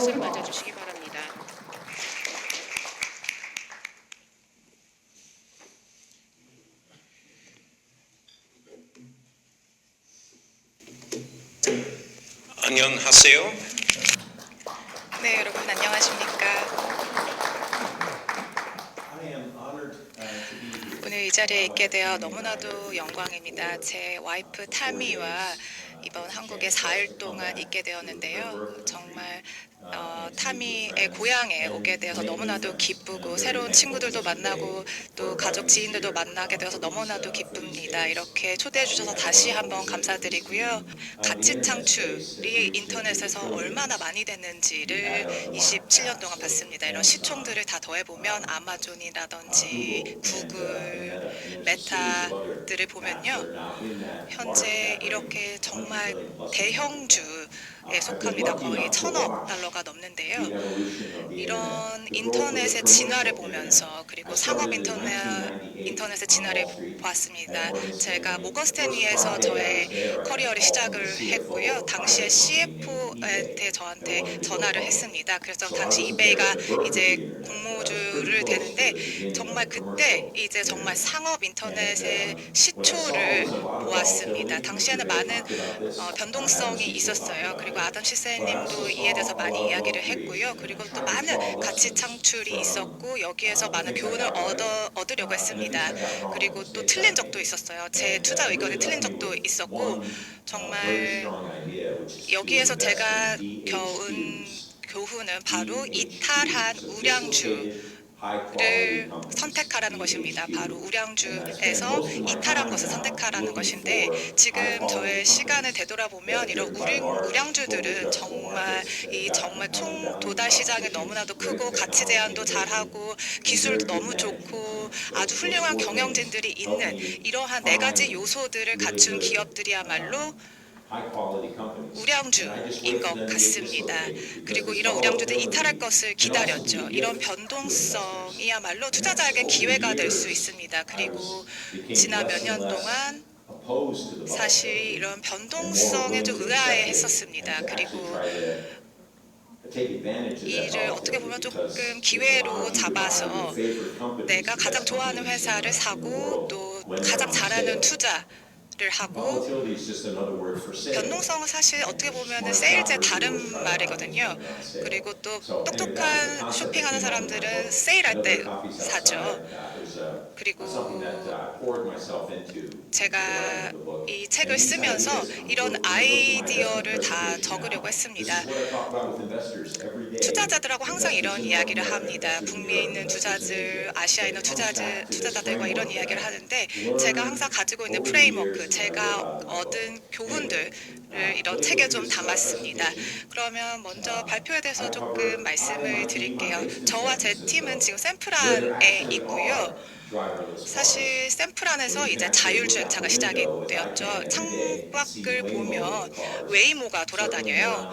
박수로 맞아주시기 바랍니다. 안녕하세요. 네, 여러분 안녕하십니까? 오늘 이 자리에 있게 되어 너무나도 영광입니다. 제 와이프 타미와 이번 한국에 4일 동안 있게 되었는데요. 정말 타미의 고향에 오게 되어서 너무나도 기쁘고 새로운 친구들도 만나고 또 가족 지인들도 만나게 되어서 너무나도 기쁩니다. 이렇게 초대해 주셔서 다시 한번 감사드리고요. 가치 창출이 인터넷에서 얼마나 많이 됐는지를 27년 동안 봤습니다. 이런 시총들을 다 더해보면 아마존이라든지 구글, 메타들을 보면요. 현재 이렇게 정말 대형주에 속합니다. 거의 1,000억 달러가 넘는데요. 이런 인터넷의 진화를 보면서 그리고 상업 인터넷의 진화를 보았습니다. 제가 모건 스탠리에서 저의 커리어를 시작을 했고요. 당시에 CFO한테 저한테 전화를 했습니다. 그래서 당시 이베이가 이제 공모주를 되는데 정말 그때 이제 정말 상업 인터넷의 시초를 보았습니다. 당시에는 많은 변동성이 있었어요. 그리고 아담 시셀님도 이에 대해서 많이 이야기를 했고요. 그리고 또 많은 가치 창출이 있었고 여기에서 많은 교훈을 얻으려고 했습니다. 그리고 또 틀린 적도 있었어요. 제 투자 의견이 틀린 적도 있었고 정말 여기에서 제가 겨운 교훈은 바로 이탈한 우량주를 선택하라는 것입니다. 바로 우량주에서 이탈한 것을 선택하라는 것인데 지금 저의 시간을 되돌아보면 이런 우량주들은 정말 총 도달 시장이 너무나도 크고 가치 제한도 잘하고 기술도 너무 좋고 아주 훌륭한 경영진들이 있는 이러한 네 가지 요소들을 갖춘 기업들이야말로 우량주인 것 같습니다. 그리고 이런 우량주들 이탈할 것을 기다렸죠. 이런 변동성이야말로 투자자에게 기회가 될 수 있습니다. 그리고 지난 몇 년 동안 사실 이런 변동성에 좀 의아해했었습니다. 그리고 이를 어떻게 보면 조금 기회로 잡아서 내가 가장 좋아하는 회사를 사고 또 가장 잘하는 투자를 하고 변동성은 사실 어떻게 보면 세일즈의 다른 말이거든요. 그리고 또 똑똑한 쇼핑하는 사람들은 세일할 때 사죠. 그리고 제가 이 책을 쓰면서 이런 아이디어를 다 적으려고 했습니다. 투자자들하고 항상 이런 이야기를 합니다. 북미에 있는 투자들, 아시아에 있는 투자자들과 이런 이야기를 하는데 제가 항상 가지고 있는 프레임워크, 제가 얻은 교훈들을 이런 책에 좀 담았습니다. 그러면 먼저 발표에 대해서 조금 말씀을 드릴게요. 저와 제 팀은 지금 샌프란에 있고요. 사실 샌프란에서 이제 자율주행차가 시작이 되었죠. 창밖을 보면 웨이모가 돌아다녀요.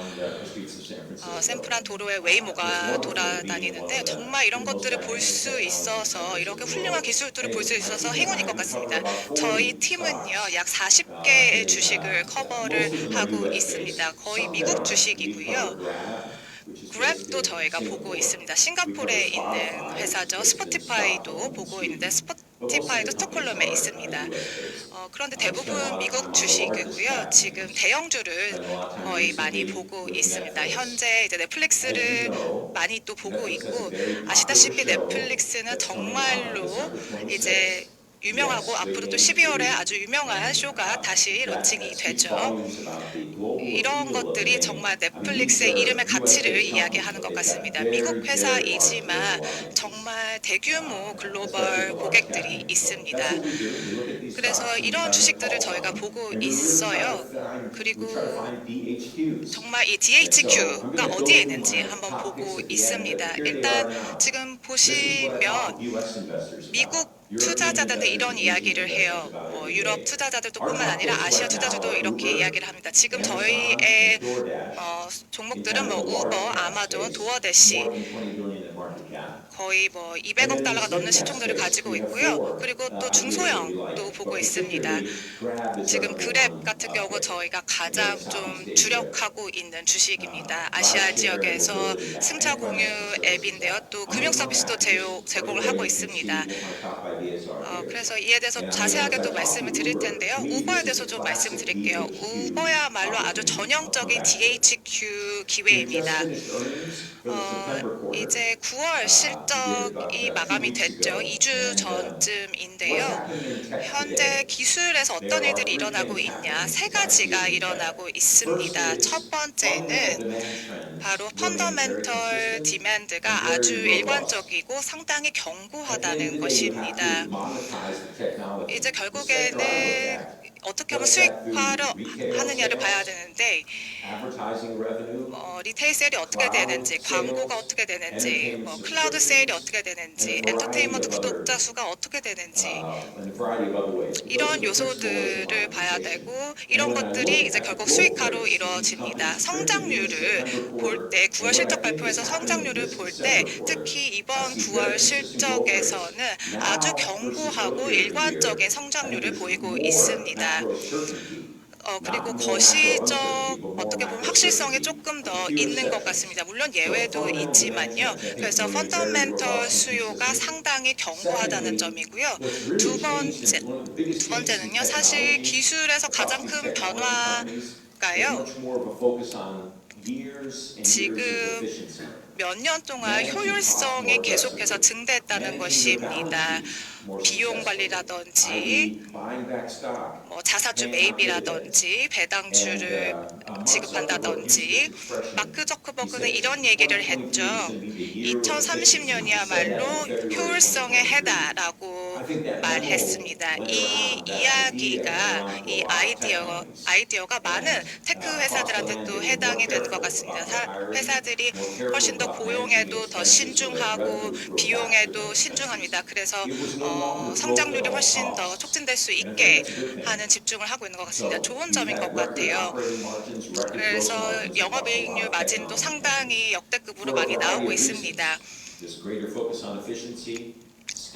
샌프란 도로에 웨이모가 돌아다니는데 정말 이런 것들을 볼 수 있어서 이렇게 훌륭한 기술들을 볼 수 있어서 행운인 것 같습니다. 저희 팀은요 약 40개의 주식을 커버를 하고 있습니다. 거의 미국 주식이고요. 그랩도 저희가 보고 있습니다. 싱가포르에 있는 회사죠. 스포티파이도 보고 있는데 스포티파이도 스톡홀름에 있습니다. 그런데 대부분 미국 주식이고요. 지금 대형주를 거의 많이 보고 있습니다. 현재 이제 넷플릭스를 많이 또 보고 있고 아시다시피 넷플릭스는 정말로 이제 유명하고 앞으로 또 12월에 아주 유명한 쇼가 다시 론칭이 되죠. 이런 것들이 정말 넷플릭스의 이름의 가치를 이야기하는 것 같습니다. 미국 회사이지만 정말 대규모 글로벌 고객들이 있습니다. 그래서 이런 주식들을 저희가 보고 있어요. 그리고 정말 이 DHQ가 어디에 있는지 한번 보고 있습니다. 일단 지금 보시면 미국 투자자들한테 이런 이야기를 해요. 유럽 투자자들도 뿐만 아니라 아시아 투자자도 이렇게 이야기를 합니다. 지금 저희의 종목들은 우버, 아마존, 도어대시 거의 뭐 And 200억 then in the 달러가 넘는 mid-cap 시총들을 space, 가지고 we have 있고요. four 그리고 또 IPOs that we 중소형도 like, 보고 but 있습니다. particularly Grab is our 지금 number 그랩 one 같은 경우 pick 저희가 in 가장 좀 Southeast Asia. 주력하고 있는 주식입니다. 아시아 Rideshare and 지역에서 mobility app 승차 and 공유 financial services 앱인데요. app. 또 I'm 금융 I'm 서비스도 happy. Just right 제공을 하고 away you can 있습니다. see what my top ideas are here. 그래서 이에 대해서 And 자세하게 as I 또 talk 말씀을 to 드릴 Uber, to 텐데요. me 우버에 this is 대해서 a 좀 classic 말씀드릴게요. DHQ 우버야말로 아주 opportunity. I'll come 전형적인 back to it. DHQ We've just 기회입니다. finished earnings for the September quarter. 이제 9월 We did it about 실적이 2 마감이 weeks 됐죠. ago. 2주 And what's 전쯤인데요. happening in tech 현재 today? 기술에서 There 어떤 are 일들이 three 일어나고 things 있냐? happening 세 as I see it 가지가 in tech. 일어나고 First 있습니다. 첫 is fundamental 번째는 demand trends 바로 remain very 펀더멘털 consistent and 디맨드가 아주 very robust. 일관적이고 상당히 At the end of 견고하다는 the day, you have to 것입니다. monetize the technology. 이제 The sector I look 결국에는 at, 어떻게 하면 what's that 수익화를 through retail 하느냐를 봐야 sales, 되는데 advertising revenue, 리테일 세일이 어떻게 cloud 되는지, 광고가 sales, 어떻게 되는지, entertainment 클라우드 세일이 subscriptions, 어떻게 and a 되는지, variety 엔터테인먼트 of other 구독자 수가 어떻게 되는지 and a variety of other ways. But those 이런 are the principal ways of 요소들을 봐야 monetization. 되고 And 이런 when I look 것들이 이제 at the 결국 growth 수익화로 rates that these 이루어집니다. companies printed in the 성장률을 September 볼 quarter, 때 and 9월 what I 실적 think is 발표에서 happening in 성장률을 this 볼 때 December quarter, 특히 I 이번 see very 9월 consistent growth rates. 실적에서는 아주 Now versus 견고하고 earlier in the 일관적인 year, I think 성장률을 there's 보이고 more 있습니다. macro certainty. 그리고 Not more macro 거시적 uncertainty, but more 어떻게 보면 macro 확실성이 certainty 조금 with a 더 few 있는 것 exceptions. 같습니다. 물론 So 예외도 fundamental demand 있지만요. trends, I think, 그래서 remain very 펀더멘털 robust and 수요가 consistent. 상당히 견고하다는 Secondly, 점이고요. what's really 두 changed 번째, and one of the biggest 두 changes in 번째는요. 사실 technology 기술에서 across 가장 these 큰 technology companies, there's 변화가요. much more of a focus on years and years of 지금 efficiency. 몇 년 동안 Managing costs more 효율성이 계속해서 aggressively, 증대했다는 managing their balance 것입니다. sheets more 비용 successfully, 관리라든지 i.e. buying back stock, 자사주 paying out dividends. 매입이라든지 And 배당주를 Mark Zuckerberg used this 지급한다든지 expression. 마크 He 저크버그는 said 이런 얘기를 2023 했죠. is going to be the year of efficiency. He said that in 2030년이야말로 February 효율성의 2023. 해다라고 I think that memo 말했습니다. went 이 around, that idea went 이야기가 around to a 이 lot of tech companies. 아이디어가 많은 And 테크 across the 회사들한테 land, 또 they were more 해당이 되는 것 careful 같습니다. about their hiring, 회사들이 more careful 훨씬 더 about managing 고용에도 더 expenses so that 신중하고 revenue would grow faster 비용에도 than 신중합니다. expenses. 그래서 It was no longer growth at 성장률이 all 훨씬 더 costs. 촉진될 수 And I think 있게 that's a good thing. 하는 집중을 하고 있는 것 같습니다. So 좋은 we've 점인 것 had record 같아요. operating margins, record gross 그래서 margins across a lot 영업이익률 of 마진도 technology 상당히 companies. 역대급으로 For a 많이 variety 나오고 of 있습니다. reasons. This greater focus on efficiency,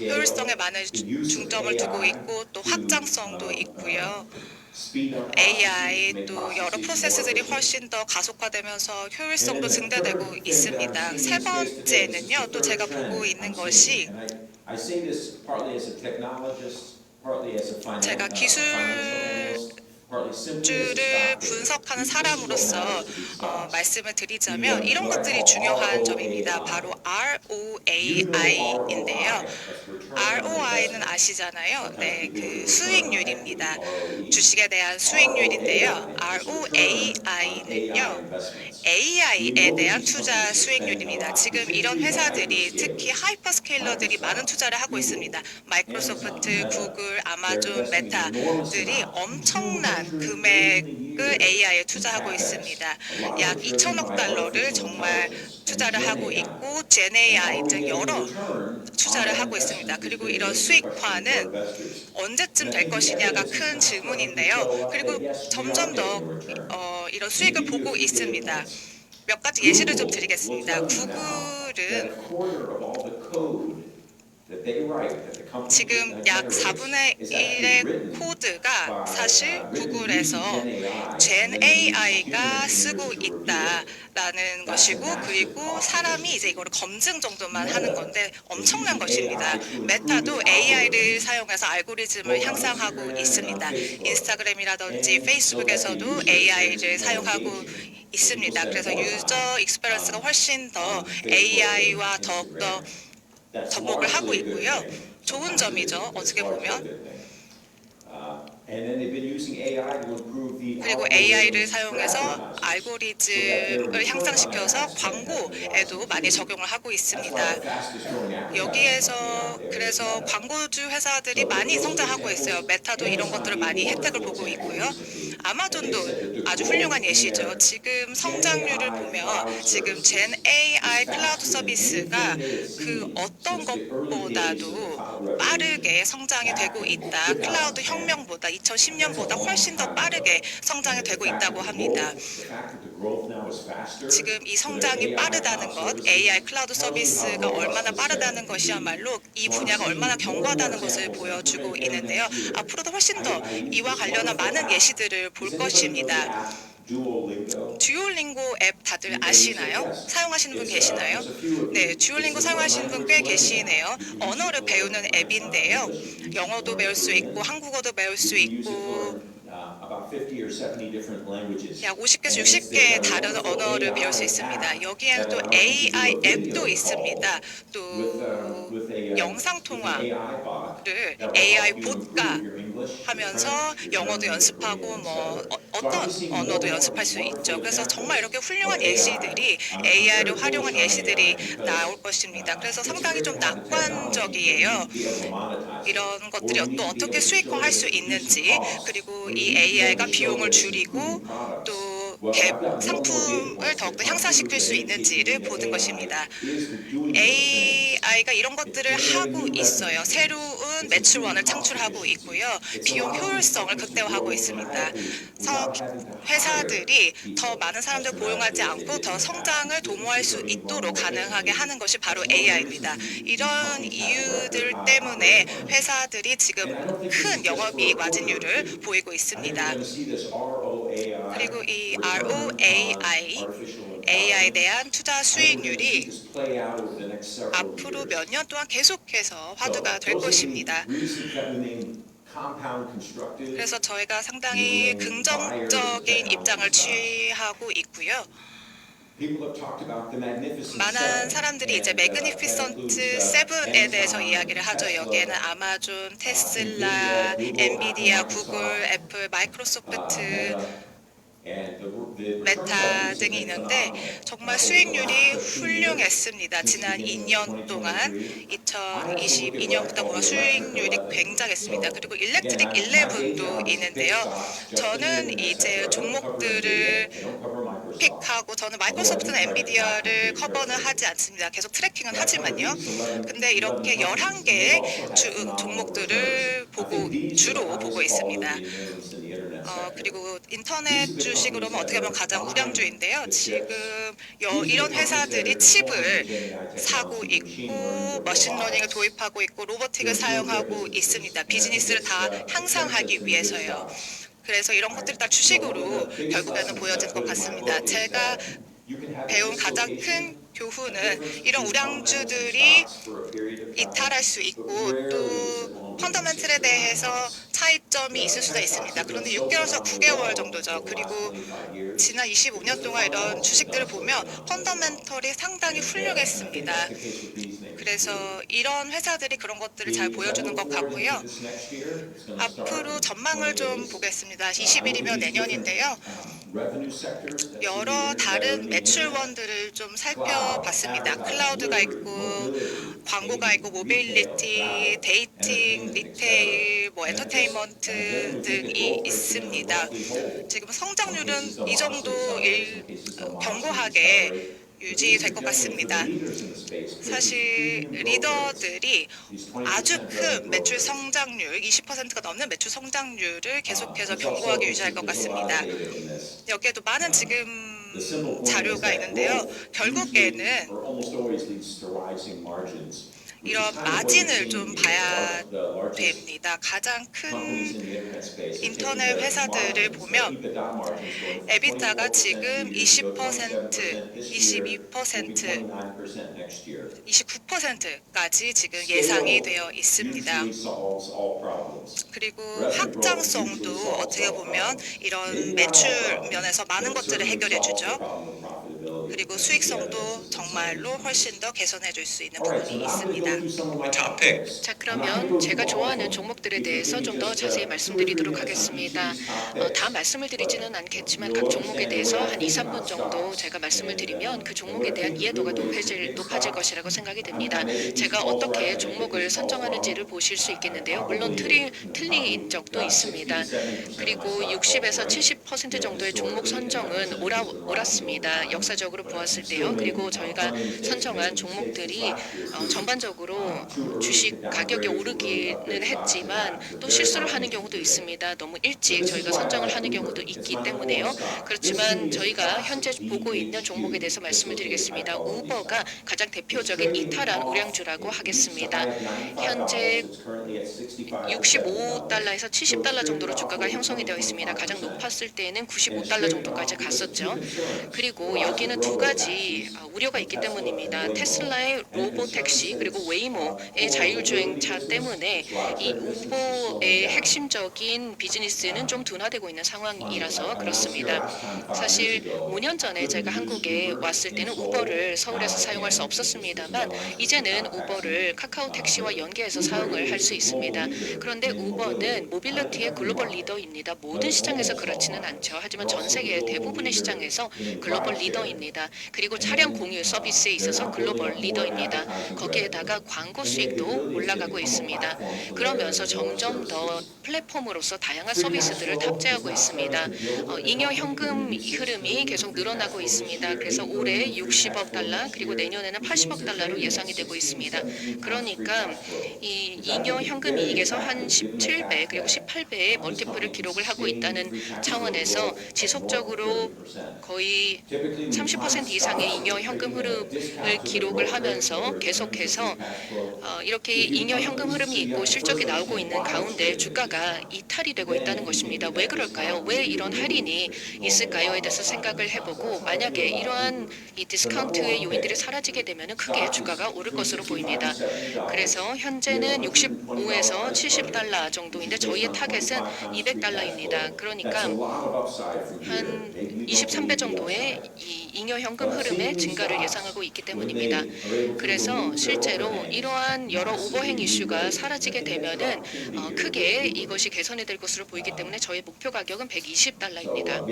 효율성에 scale, 많은 the use of 중점을 두고 AI 있고 또 to 확장성도 있고요. speed up processes, AI make 또 여러 processes more 프로세스들이 efficient. 훨씬 더 가속화되면서 And 효율성도 then the 증대되고 third thing that I'm 있습니다. seeing 세 in the space today, this is 번째는요, the 또 third 제가 보고 trend 있는 I'm seeing, 것이 and I say this partly as a technologist, partly as a 제가 financial analyst, partly simply as a 기술주를 stock picker. 분석하는 This is what 사람으로서 matters to these stocks. 말씀을 The 드리자면 이런 what I 것들이 call 중요한 점입니다. ROAI. 바로 You know ROAI인데요. ROI, that's return on ROI는 investment. 아시잖아요. Sometimes 네, people 그 return on equity, 수익률입니다. ROE. 주식에 대한 수익률인데요. ROAI is return on AI ROAI는요. investments. We AI에 know that 대한 these 투자 companies are spending a 수익률입니다. lot, 지금 이런 particularly the 회사들이 특히 hyperscalers, 하이퍼스케일러들이 많은 Microsoft, 투자를 하고 Google, 있습니다. Amazon, 마이크로소프트, Meta. 구글, They're 아마존, investing enormous 메타들이 amounts, 엄청난 200 billion a 금액을 year AI에 in 투자하고 capex. 있습니다. A lot of 약 it driven 2천억 by 달러를 artificial 정말 intelligence and 투자를 Gen 하고 AI. 있고 And GenAI are we 등 getting a 여러 return on 투자를 that 하고 있습니다. investment is 그리고 the 이런 major question for 수익화는 investors. 언제쯤 And I 될 think the 것이냐가 evidence is 큰 now starting to 질문인데요. show up 그리고 that yes, we are 점점 더 getting a return. 이런 Let me 수익을 give you 보고 a few data 있습니다. points. 몇 가지 예시를 좀 Google will 드리겠습니다. tell you now that a 구글은 quarter of all the code that they write, that the company 지금 약 generates, 4분의 is actually 1의 written 코드가 사실 written 구글에서 using Gen AI, 젠 and then they use AI가 human 쓰고 engineers to review it. 있다라는 That's a 것이고 massive 그리고 cost 사람이 이제 efficiency. 이거를 검증 정도만 하는 Meta 건데 is 엄청난 using 것입니다. AI to improve 메타도 its AI를 algorithms, 사용해서 알고리즘을 both on 향상하고 Instagram and on 있습니다. Facebook. 인스타그램이라든지 And so that the 페이스북에서도 user experience AI를 is more 사용하고 engaging. So people 있습니다. spend 그래서 more 유저 time 익스페리언스가 훨씬 더 on Facebook AI와 and 더욱더 Instagram. That's 접목을 하고 largely a good 있고요. thing. 좋은 Sometimes it 점이죠. isn't, but it's 어떻게 largely a 보면. good thing. And then they've been using AI to improve the 그리고 AI를 algorithms for 사용해서 advertisers. 알고리즘을 향상시켜서 광고에도 많이 적용을 하고 That's 있습니다. why the fastest growing advertising 여기에서 company out there is 그래서 Meta. 광고주 회사들이 So 많이 those are 성장하고 있어요. examples. 메타도 이런 Amazon 것들을 gave a 많이 혜택을 wonderful 보고 example 있고요. recently that they 아마존도 said that 아주 훌륭한 예시죠. 지금 성장률을 보면 지금 젠 AI 클라우드 서비스가 그 어떤 것보다도 빠르게 성장이 되고 있다. 클라우드 혁명보다 2010년보다 훨씬 더 빠르게 성장이 되고 있다고 합니다. 지금 이 성장이 빠르다는 것, AI 클라우드 서비스가 얼마나 빠르다는 것이야말로 이 분야가 얼마나 견고하다는 것을 보여주고 있는데요. 앞으로도 훨씬 더 이와 관련한 많은 예시들을 볼 것입니다. 듀오링고 앱 다들 아시나요? 사용하시는 분 계시나요? 네, 듀오링고 사용하시는 분 꽤 계시네요. 언어를 배우는 앱인데요. 영어도 배울 수 있고 한국어도 배울 수 있고 약 50개에서 60개의 다른 언어를 배울 수 있습니다. 여기에는 또 AI 앱도 있습니다. 또 영상 통화를 AI 봇과 하면서 영어도 연습하고 어떤 언어도 연습할 수 있죠. 그래서 정말 이렇게 훌륭한 예시들이 AI를 활용한 예시들이 나올 것입니다. 그래서 상당히 좀 낙관적이에요. 이런 것들이 또 어떻게 수익화할 수 있는지, 그리고 이 AI가 비용을 줄이고 또 상품을 더욱더 향상시킬 수 있는지를 보는 것입니다. AI가 이런 것들을 하고 있어요. 새로운 매출원을 창출하고 있고요. 비용 효율성을 극대화하고 있습니다. 회사들이 더 많은 사람들을 고용하지 않고 더 성장을 도모할 수 있도록 가능하게 하는 것이 바로 AI입니다. 이런 이유들 때문에 회사들이 지금 큰 영업이익 마진율을 보이고 있습니다. 그리고 이 ROAI, AI에 대한 투자 수익률이 앞으로 몇 년 동안 계속해서 화두가 될 것입니다. 그래서 저희가 상당히 긍정적인 입장을 취하고 있고요. 많은 사람들이 이제 매그니피선트 7에 대해서 이야기를 하죠. 여기에는 아마존, 테슬라, 엔비디아, 구글, 애플, 마이크로소프트, 메타 등이 있는데 정말 수익률이 훌륭했습니다. 지난 2년 동안 2022년부터 보면 수익률이 굉장했습니다. 그리고 일렉트릭 11도 있는데요. 저는 이제 종목들을 픽하고 저는 마이크로소프트나 엔비디아를 커버는 하지 않습니다. 계속 트래킹은 하지만요. 근데 이렇게 11개의 종목들을 주로 보고 있습니다. 그리고 인터넷 주식으로 보면 어떻게 보면 가장 우량주인데요. 지금 이런 회사들이 칩을 사고 있고 머신러닝을 도입하고 있고 로보틱을 사용하고 있습니다. 비즈니스를 다 향상하기 위해서요. 그래서 이런 것들이 다 주식으로 결국에는 보여지는 것 같습니다. 제가 배운 가장 큰 교훈은 이런 우량주들이 이탈할 수 있고 또 펀더멘틀에 대해서 차이점이 있을 수도 있습니다. 그런데 6개월에서 9개월 정도죠. 그리고 지난 25년 동안 이런 주식들을 보면 펀더멘털이 상당히 훌륭했습니다. 그래서 이런 회사들이 그런 것들을 잘 보여주는 것 같고요. 앞으로 전망을 좀 보겠습니다. 20일이면 내년인데요. 여러 다른 매출원들을 좀 살펴봤습니다. 클라우드가 있고 광고가 있고 모빌리티, 데이팅, 리테일, 엔터테인먼트 등이 있습니다. 지금 성장률은 이 정도 견고하게 유지될 것 같습니다. 사실 리더들이 아주 큰 매출 성장률, 20%가 넘는 매출 성장률을 계속해서 견고하게 유지할 것 같습니다. 여기에도 많은 지금 자료가 있는데요. 결국에는 이런 마진을 좀 봐야 됩니다. 가장 큰 인터넷 회사들을 보면 에비타가 지금 20%, 22%, 29%까지 지금 예상이 되어 있습니다. 그리고 확장성도 어떻게 보면 이런 매출 면에서 많은 것들을 해결해 주죠. 그리고 수익성도 정말로 훨씬 더 개선해 줄 수 있는 All right, so 부분이 now I'm going to go 있습니다. through some of my top Topic. picks. 자, I'm not going to go 그러면 제가 through all of 좋아하는 them. 종목들에 You can 대해서 give 좀 me 더 just 자세히 2 or 3 말씀드리도록 minutes on each of 하겠습니다. these top picks. 다 말씀을 드리지는 But 않겠지만 각 you'll 종목에 understand the way 대해서 I 한 2, think 3분 about 정도 stocks 제가 말씀을 and 드리면 그 what 종목에 I 대한 think is a 이해도가 good way to pick 높아질 stocks. 것이라고 생각이 I 됩니다. may get these 제가 calls 어떻게 right, I may get 종목을 these calls 선정하는지를 wrong. 보실 수 있겠는데요. 물론 Probably, 틀린 적도 60 to 있습니다. 70% of my 그리고 stock calls 60에서 right. 70% 정도의 종목 Historically, and that 선정은 percentage has been rising over 옳았습니다. time. 역사적으로 But I'm 보았을 still 때요. 그리고 making 저희가 plenty of mistakes, 선정한 making mistakes this 종목들이 last year too. 전반적으로 Too early to 주식 downgrade 가격이 to early 오르기는 upgrade stocks and 했지만 that. 또 Very 실수를 hard 하는 things to 경우도 do. 있습니다. 너무 So 일찍 this is 저희가 why I 선정을 like 하는 Uber. 경우도 It's 있기 my number one 때문에요. stock. This to 그렇지만 me is 저희가 classic 현재 보고 있는 종목에 대해서 BHQ, 말씀을 드리겠습니다. dislocated high quality 우버가 stock. 가장 It's 대표적인 trading 이탈한 off 우량주라고 its 하겠습니다. high of $95. 현재 It's currently at $65 to $70. 65달러에서 So it's 70달러 traded 정도로 off 주가가 over 형성이 되어 20, 있습니다. 가장 25%. 높았을 때에는 And it's 95달러 traded 정도까지 off because of two 갔었죠. concerns. 그리고 The rise of 여기는 두 가지 우려가 있기 때문입니다. 테슬라의 로보택시 그리고 웨이모의 자율주행차 때문에 이 우버의 핵심적인 비즈니스는 좀 둔화되고 있는 상황이라서 그렇습니다. 사실 5년 전에 제가 한국에 왔을 때는 우버를 서울에서 사용할 수 없었습니다만 이제는 우버를 카카오 택시와 연계해서 사용을 할 수 있습니다. 그런데 우버는 모빌리티의 글로벌 리더입니다. 모든 시장에서 그렇지는 않죠. 하지만 전 세계 대부분의 시장에서 글로벌 리더입니다. 그리고 차량 공유 서비스에 있어서 글로벌 리더입니다. 거기에다가 광고 수익도 올라가고 있습니다. 그러면서 점점 더 플랫폼으로서 다양한 서비스들을 탑재하고 있습니다. 잉여 현금 흐름이 계속 늘어나고 있습니다. 그래서 올해 60억 달러 그리고 내년에는 80억 달러로 예상이 되고 있습니다. 그러니까 이 잉여 현금 이익에서 한 17배 그리고 18배의 멀티플을 기록을 하고 있다는 차원에서 지속적으로 거의 30% 이상의 잉여 현금 흐름을 기록을 하면서 계속해서 이렇게 잉여 현금 흐름이 있고 실적이 나오고 있는 가운데 주가가 이탈이 되고 있다는 것입니다. 왜 그럴까요? 왜 이런 할인이 있을까요에 대해서 생각을 해보고 만약에 이러한 이 디스카운트의 요인들이 사라지게 되면 크게 주가가 오를 것으로 보입니다. 그래서 현재는 65에서 70달러 정도인데 저희의 타겟은 200달러입니다. 그러니까 한 23배 정도의 이 잉여 현금 흐름의 증가를 예상하고 있기 때문입니다. 그래서 실제로 이러한 여러 오버행 이슈가 사라지게 되면은 크게 이것이 개선이 될 것으로 보이기 때문에 저희 목표 가격은 120달러입니다.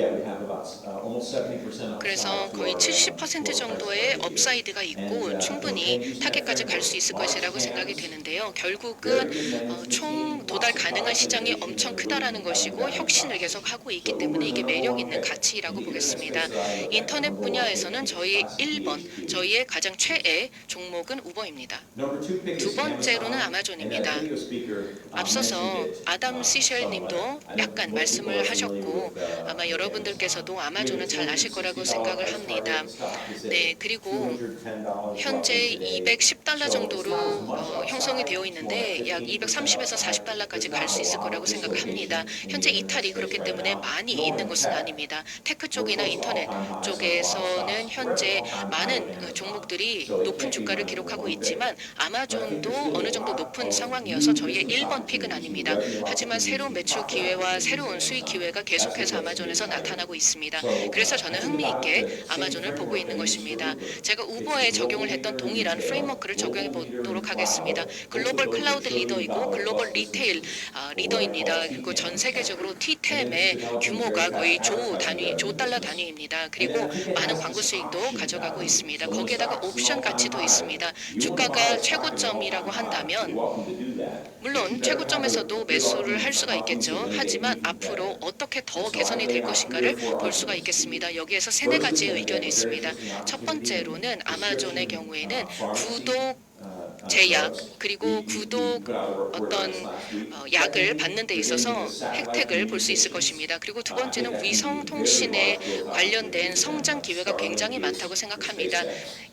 그래서 거의 70% 정도의 업사이드가 있고 충분히 타겟까지 갈 수 있을 것이라고 생각이 되는데요. 결국은 총 도달 가능한 시장이 엄청 크다라는 것이고 혁신을 계속 하고 있기 때문에 이게 매력 있는 가치라고 보겠습니다. 인터넷 분야에서는 저희 1번, 저희의 가장 최애 종목은 우버입니다. 두 번째로는 아마존입니다. 앞서서 아담 시셸 님도 약간 말씀을 하셨고 아마 여러분들께서도 아마존은 잘 아실 거라고 생각을 합니다. 네, 그리고 현재 210달러 정도로 형성이 되어 있는데 약 230에서 40달러까지 갈 수 있을 거라고 생각합니다. 현재 이탈이 그렇기 때문에 많이 있는 것은 아닙니다. 테크 쪽이나 인터넷 쪽에서는 현재 많은 종목들이 높은 주가를 기록하고 있지만 아마존도 어느 정도 높은 상황이어서 저희의 1번 픽은 아닙니다. 하지만 새로운 매출 기회와 새로운 수익 기회가 계속해서 아마존에서 나타나고 있습니다. 그래서 저는 흥미있게 아마존을 보고 있는 것입니다. 제가 우버에 적용을 했던 동일한 프레임워크를 적용해 보도록 하겠습니다. 글로벌 클라우드 리더이고 글로벌 리테일 리더입니다. 그리고 전 세계적으로 T10의 규모가 거의 조 달러 단위입니다. 그리고 많은 광고 수익도 가져가고 있습니다. 거기에다가 옵션 가치도 있습니다. 주가가 최고점이라고 한다면 물론 최고점에서도 매수를 할 수가 있겠죠. 하지만 앞으로 어떻게 더 개선이 될 것인가를 볼 수가 있겠습니다. 여기에서 세네 가지의 의견이 있습니다. 첫 번째로는 아마존의 경우에는 구독 제약 그리고 구독 어떤 약을 받는 데 있어서 혜택을 볼 수 있을 것입니다. 그리고 두 번째는 위성통신에 관련된 성장 기회가 굉장히 많다고 생각합니다.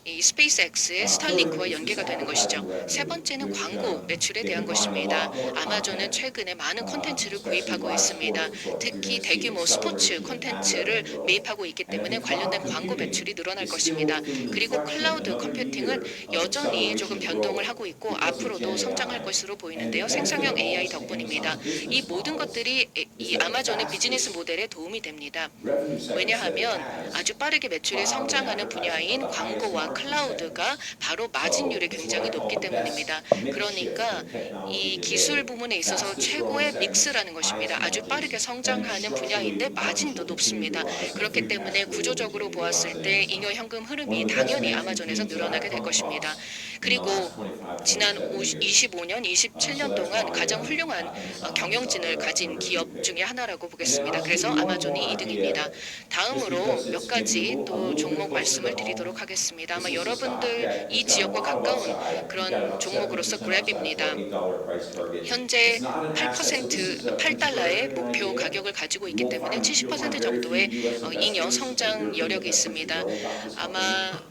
이 스페이스X의 스타링크와 연계가 되는 것이죠. 세 번째는 광고 매출에 대한 것입니다. 아마존은 최근에 많은 콘텐츠를 구입하고 있습니다. 특히 대규모 스포츠 콘텐츠를 매입하고 있기 때문에 관련된 광고 매출이 늘어날 것입니다. 그리고 클라우드 컴퓨팅은 여전히 조금 변동을 성장을 하고 있고 앞으로도 성장할 것으로 보이는데요. 생성형 AI 덕분입니다. 이 모든 것들이 이 아마존의 비즈니스 모델에 도움이 됩니다. 왜냐하면 아주 빠르게 매출이 성장하는 분야인 광고와 클라우드가 바로 마진율이 굉장히 높기 때문입니다. 그러니까 이 기술 부문에 있어서 최고의 믹스라는 것입니다. 아주 빠르게 성장하는 분야인데 마진도 높습니다. 그렇기 때문에 구조적으로 보았을 때 잉여 현금 흐름이 당연히 아마존에서 늘어나게 될 것입니다. 그리고 지난 25년, 27년 동안 가장 훌륭한 경영진을 가진 기업 중에 하나라고 보겠습니다. 그래서 아마존이 2등입니다. 다음으로 몇 가지 또 종목 말씀을 드리도록 하겠습니다. 아마 여러분들 이 지역과 가까운 그런 종목으로서 그랩입니다. 현재 8달러의 목표 가격을 가지고 있기 때문에 70% 정도의 잉여 성장 여력이 있습니다. 아마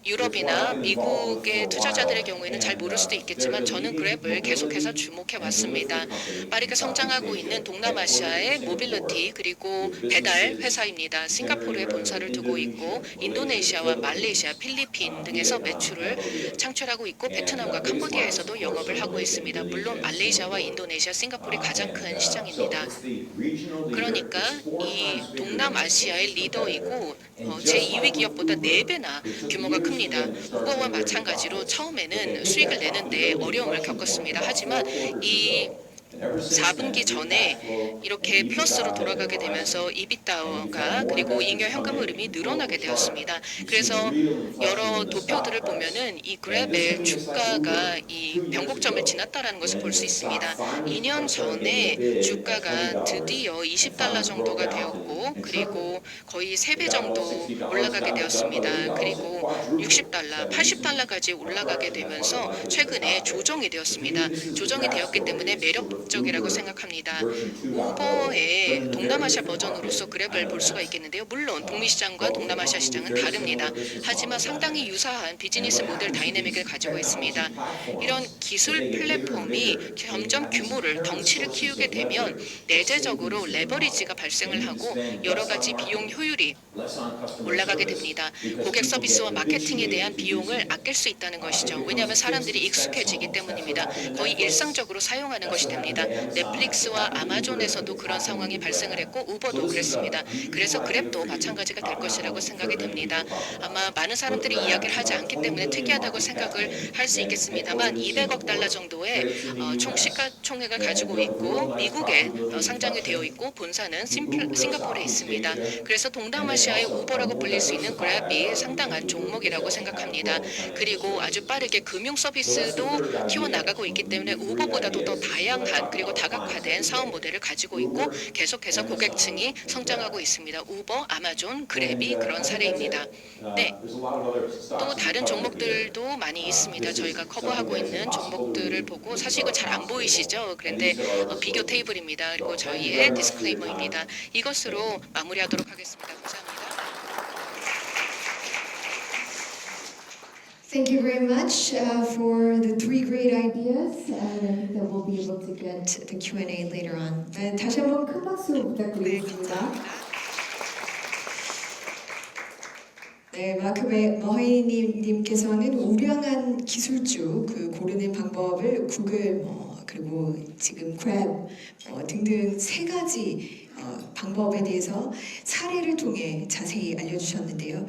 유럽이나 미국의 투자자들의 경우에는 잘 모를 수도 있겠지만 저는 그랩을 계속해서 주목해 왔습니다. 빠르게 성장하고 있는 동남아시아의 모빌리티 그리고 배달 회사입니다. 싱가포르에 본사를 두고 있고 인도네시아와 말레이시아, 필리핀 등에서 매출을 창출하고 있고 베트남과 캄보디아에서도 영업을 하고 있습니다. 물론 말레이시아와 인도네시아, 싱가포르이 가장 큰 시장입니다. 그러니까 이 동남아시아의 리더이고 제2위 기업보다 4배나 규모가 큽니다. 우버와 마찬가지로 처음에는 수익을 내는데 어려움을 겪었습니다. 하지만 이 4분기 전에 이렇게 플러스로 돌아가게 되면서 이비다가 그리고 잉여 현금 흐름이 늘어나게 되었습니다. 그래서 여러 도표들을 보면은 이 그랩의 주가가 이 변곡점을 지났다라는 것을 볼 수 있습니다. 2년 전에 주가가 드디어 20달러 정도가 되었고 그리고 거의 3배 정도 올라가게 되었습니다. 그리고 60달러, 80달러까지 올라가게 되면서 최근에 조정이 되었습니다. 조정이 되었기 때문에 매력적이라고 생각합니다. 우버의 동남아시아 버전으로서 그랩을 볼 수가 있겠는데요. 물론 북미 시장과 동남아시아 시장은 다릅니다. 하지만 상당히 유사한 비즈니스 모델 다이내믹을 가지고 있습니다. 이런 기술 플랫폼이 점점 규모를 덩치를 키우게 되면 내재적으로 레버리지가 발생을 하고 여러 가지 비용 효율이 올라가게 됩니다. 고객 서비스와 마케팅에 대한 비용을 아낄 수 있다는 것이죠. 왜냐하면 사람들이 익숙해지기 때문입니다. 거의 일상적으로 사용하는 것이 됩니다. 넷플릭스와 아마존에서도 그런 상황이 발생을 했고 우버도 그랬습니다. 그래서 그랩도 마찬가지가 될 것이라고 생각이 됩니다. 아마 많은 사람들이 이야기를 하지 않기 때문에 특이하다고 생각을 할 수 있겠습니다만 200억 달러 정도의 총 시가총액을 가지고 있고 미국에 상장이 되어 있고 본사는 싱가포르에 있습니다. 그래서 동남아시아의 우버라고 불릴 수 있는 그랩이 상당한 종목이라고 생각합니다. 그리고 아주 빠르게 금융 서비스도 키워나가고 있기 때문에 우버보다도 더 다양한 그리고 다각화된 사업 모델을 가지고 있고 계속해서 고객층이 성장하고 있습니다. 우버, 아마존, 그랩이 그런 사례입니다. 네, 또 다른 종목들도 많이 있습니다. 저희가 커버하고 있는 종목들을 보고 사실 이거 잘 안 보이시죠? 그런데 비교 테이블입니다. 그리고 저희의 디스클레이머입니다. 이것으로 마무리하도록 하겠습니다. 감사합니다. Thank you very much for the 3 great ideas. I think that we'll be able to get the Q&A later on. 다시 한번 큰 박수 부탁드리겠습니다. 네, 마크 머하이님께서는 우량한 기술주 그 고르는 방법을 구글 그리고 지금 그랩 등등 3가지 방법에 대해서 사례를 통해 자세히 알려주셨는데요.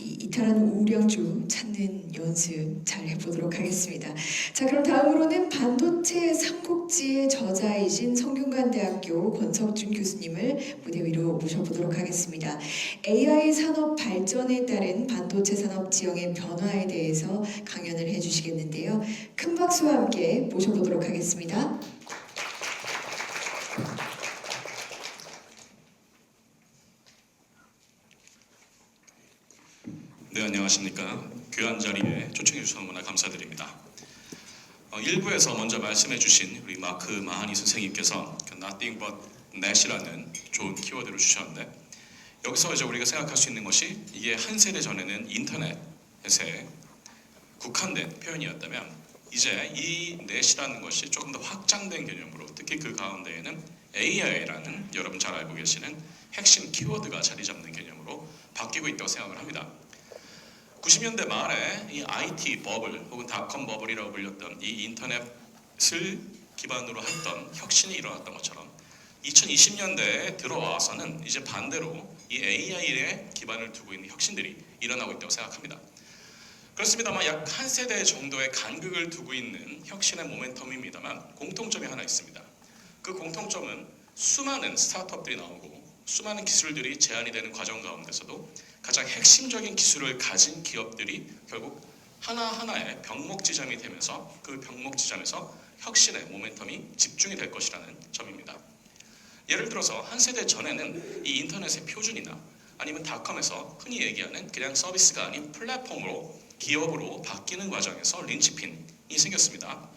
이탈하는 우량주 찾는 연습 잘 해보도록 하겠습니다. 자, 그럼 다음으로는 반도체 삼국지의 저자이신 성균관대학교 권석준 교수님을 무대 위로 모셔보도록 하겠습니다. AI 산업 발전에 따른 반도체 산업 지형의 변화에 대해서 강연을 해주시겠는데요. 큰 박수와 함께 모셔보도록 하겠습니다. 네, 안녕하십니까. 귀한 자리에 초청해 주셔서 너무나 감사드립니다. 1부에서 먼저 말씀해 주신 우리 마크 마하니 선생님께서 Nothing but net이라는 좋은 키워드를 주셨는데 여기서 이제 우리가 생각할 수 있는 것이 이게 한 세대 전에는 인터넷에 국한된 표현이었다면 이제 이 net이라는 것이 조금 더 확장된 개념으로 특히 그 가운데에는 AI라는 여러분 잘 알고 계시는 핵심 키워드가 자리 잡는 개념으로 바뀌고 있다고 생각을 합니다. 90년대 말에 이 IT 버블 혹은 닷컴 버블이라고 불렸던 이 인터넷을 기반으로 했던 혁신이 일어났던 것처럼 2020년대에 들어와서는 이제 반대로 이 AI에 기반을 두고 있는 혁신들이 일어나고 있다고 생각합니다. 그렇습니다만 약 한 세대 정도의 간극을 두고 있는 혁신의 모멘텀입니다만 공통점이 하나 있습니다. 그 공통점은 수많은 스타트업들이 나오고 수많은 기술들이 제안이 되는 과정 가운데서도 가장 핵심적인 기술을 가진 기업들이 결국 하나하나의 병목 지점이 되면서 그 병목 지점에서 혁신의 모멘텀이 집중이 될 것이라는 점입니다. 예를 들어서 한 세대 전에는 이 인터넷의 표준이나 아니면 닷컴에서 흔히 얘기하는 그냥 서비스가 아닌 플랫폼으로 기업으로 바뀌는 과정에서 린치핀이 생겼습니다.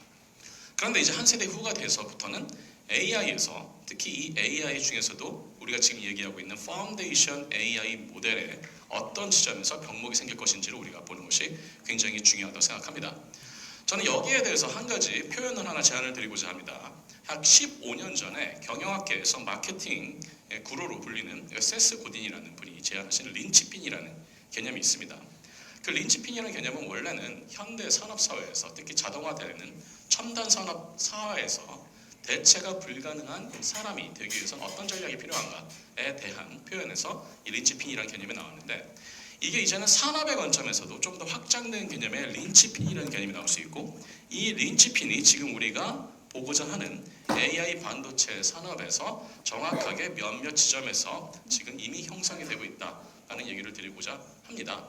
그런데 이제 한 세대 후가 돼서부터는 AI에서 특히 이 AI 중에서도 우리가 지금 얘기하고 있는 파운데이션 AI 모델에 어떤 지점에서 병목이 생길 것인지를 우리가 보는 것이 굉장히 중요하다고 생각합니다. 저는 여기에 대해서 한 가지 표현을 하나 제안을 드리고자 합니다. 약 15년 전에 경영학계에서 마케팅의 구루로 불리는 세스 고딘이라는 분이 제안하신 린치핀이라는 개념이 있습니다. 그 린치핀이라는 개념은 원래는 현대 산업 사회에서 특히 자동화되는 첨단 산업 사회에서 대체가 불가능한 사람이 되기 위해서는 어떤 전략이 필요한가에 대한 표현에서 이 린치핀이라는 개념이 나왔는데 이게 이제는 산업의 관점에서도 좀 더 확장된 개념의 린치핀이라는 개념이 나올 수 있고 이 린치핀이 지금 우리가 보고자 하는 AI 반도체 산업에서 정확하게 몇몇 지점에서 지금 이미 형성이 되고 있다는 얘기를 드리고자 합니다.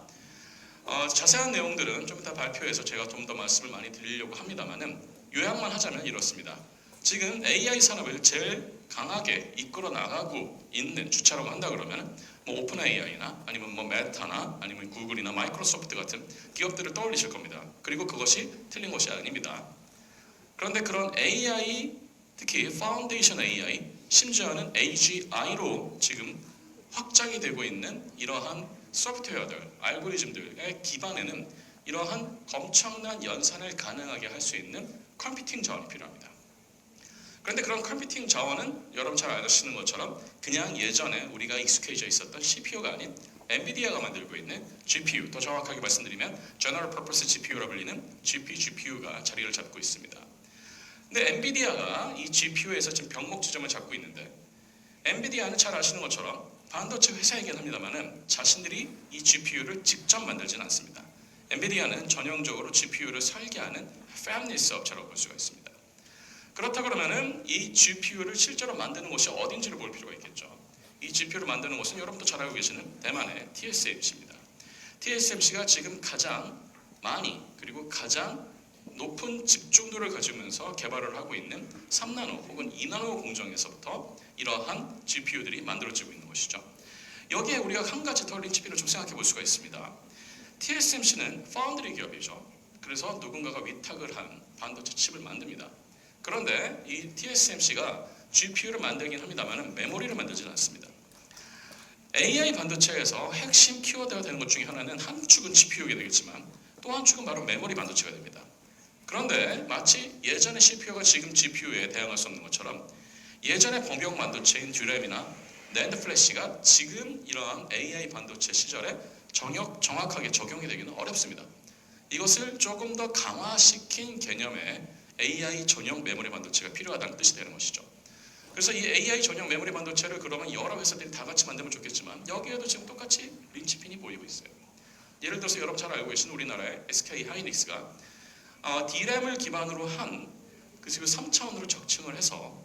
자세한 내용들은 좀 이따 발표해서 제가 좀 더 말씀을 많이 드리려고 합니다만은 요약만 하자면 이렇습니다. 지금 AI 산업을 제일 강하게 이끌어 나가고 있는 주체라고 한다 그러면 뭐 오픈 AI나 아니면 뭐 메타나 아니면 구글이나 마이크로소프트 같은 기업들을 떠올리실 겁니다. 그리고 그것이 틀린 것이 아닙니다. 그런데 그런 AI, 특히 파운데이션 AI, 심지어는 AGI로 지금 확장이 되고 있는 이러한 소프트웨어들, 알고리즘들의 기반에는 이러한 엄청난 연산을 가능하게 할 수 있는 컴퓨팅 자원이 필요합니다. 그런데 그런 컴퓨팅 자원은 여러분 잘 아시는 것처럼 그냥 예전에 우리가 익숙해져 있었던 CPU가 아닌 엔비디아가 만들고 있는 GPU, 더 정확하게 말씀드리면 General Purpose GPU라 불리는 GPU가 자리를 잡고 있습니다. 근데 엔비디아가 이 GPU에서 지금 병목 지점을 잡고 있는데 엔비디아는 잘 아시는 것처럼 반도체 회사이긴 합니다만은 자신들이 이 GPU를 직접 만들지는 않습니다. 엔비디아는 전형적으로 GPU를 설계하는 팹리스 업체라고 볼 수가 있습니다. 그렇다 그러면은 이 GPU를 실제로 만드는 곳이 어딘지를 볼 필요가 있겠죠. 이 GPU를 만드는 곳은 여러분도 잘 알고 계시는 대만의 TSMC입니다. TSMC가 지금 가장 많이 그리고 가장 높은 집중도를 가지면서 개발을 하고 있는 3나노 혹은 2나노 공정에서부터 이러한 GPU들이 만들어지고 있는 것이죠. 여기에 우리가 한 가지 더 린치핀을 좀 생각해 볼 수가 있습니다. TSMC는 파운드리 기업이죠. 그래서 누군가가 위탁을 한 반도체 칩을 만듭니다. 그런데 이 TSMC가 GPU를 만들긴 합니다만 메모리를 만들지는 않습니다. AI 반도체에서 핵심 키워드가 되는 것 중에 하나는 한 축은 GPU가 되겠지만 또 한 축은 바로 메모리 반도체가 됩니다. 그런데 마치 예전의 CPU가 지금 GPU에 대항할 수 없는 것처럼 예전의 범용 반도체인 듀램이나 낸드 플래시가 지금 이러한 AI 반도체 시절에 정확하게 적용이 되기는 어렵습니다. 이것을 조금 더 강화시킨 개념의 AI 전용 메모리 반도체가 필요하다는 뜻이 되는 것이죠. 그래서 이 AI 전용 메모리 반도체를 그러면 여러 회사들이 다 같이 만들면 좋겠지만 여기에도 지금 똑같이 린치핀이 보이고 있어요. 예를 들어서 여러분 잘 알고 계신 우리나라의 SK 하이닉스가 D램을 기반으로 한 그리고 3차원으로 적층을 해서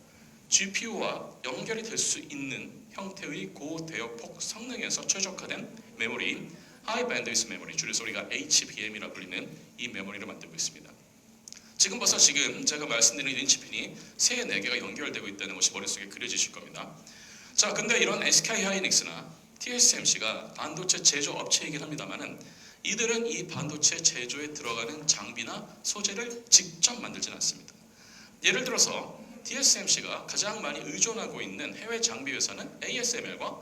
GPU와 연결이 될 수 있는 형태의 고대역폭 성능에서 최적화된 메모리인 하이 밴드위스 메모리, 줄여서 우리가 HBM이라 불리는 이 메모리를 만들고 있습니다. 지금 벌써 제가 말씀드린 린치핀이 3-4개가 연결되고 있다는 것이 머릿속에 그려지실 겁니다. 자, 근데 이런 SK 하이닉스나 TSMC가 반도체 제조 업체이긴 합니다만은 이들은 이 반도체 제조에 들어가는 장비나 소재를 직접 만들지는 않습니다. 예를 들어서 TSMC가 가장 많이 의존하고 있는 해외 장비 회사는 ASML과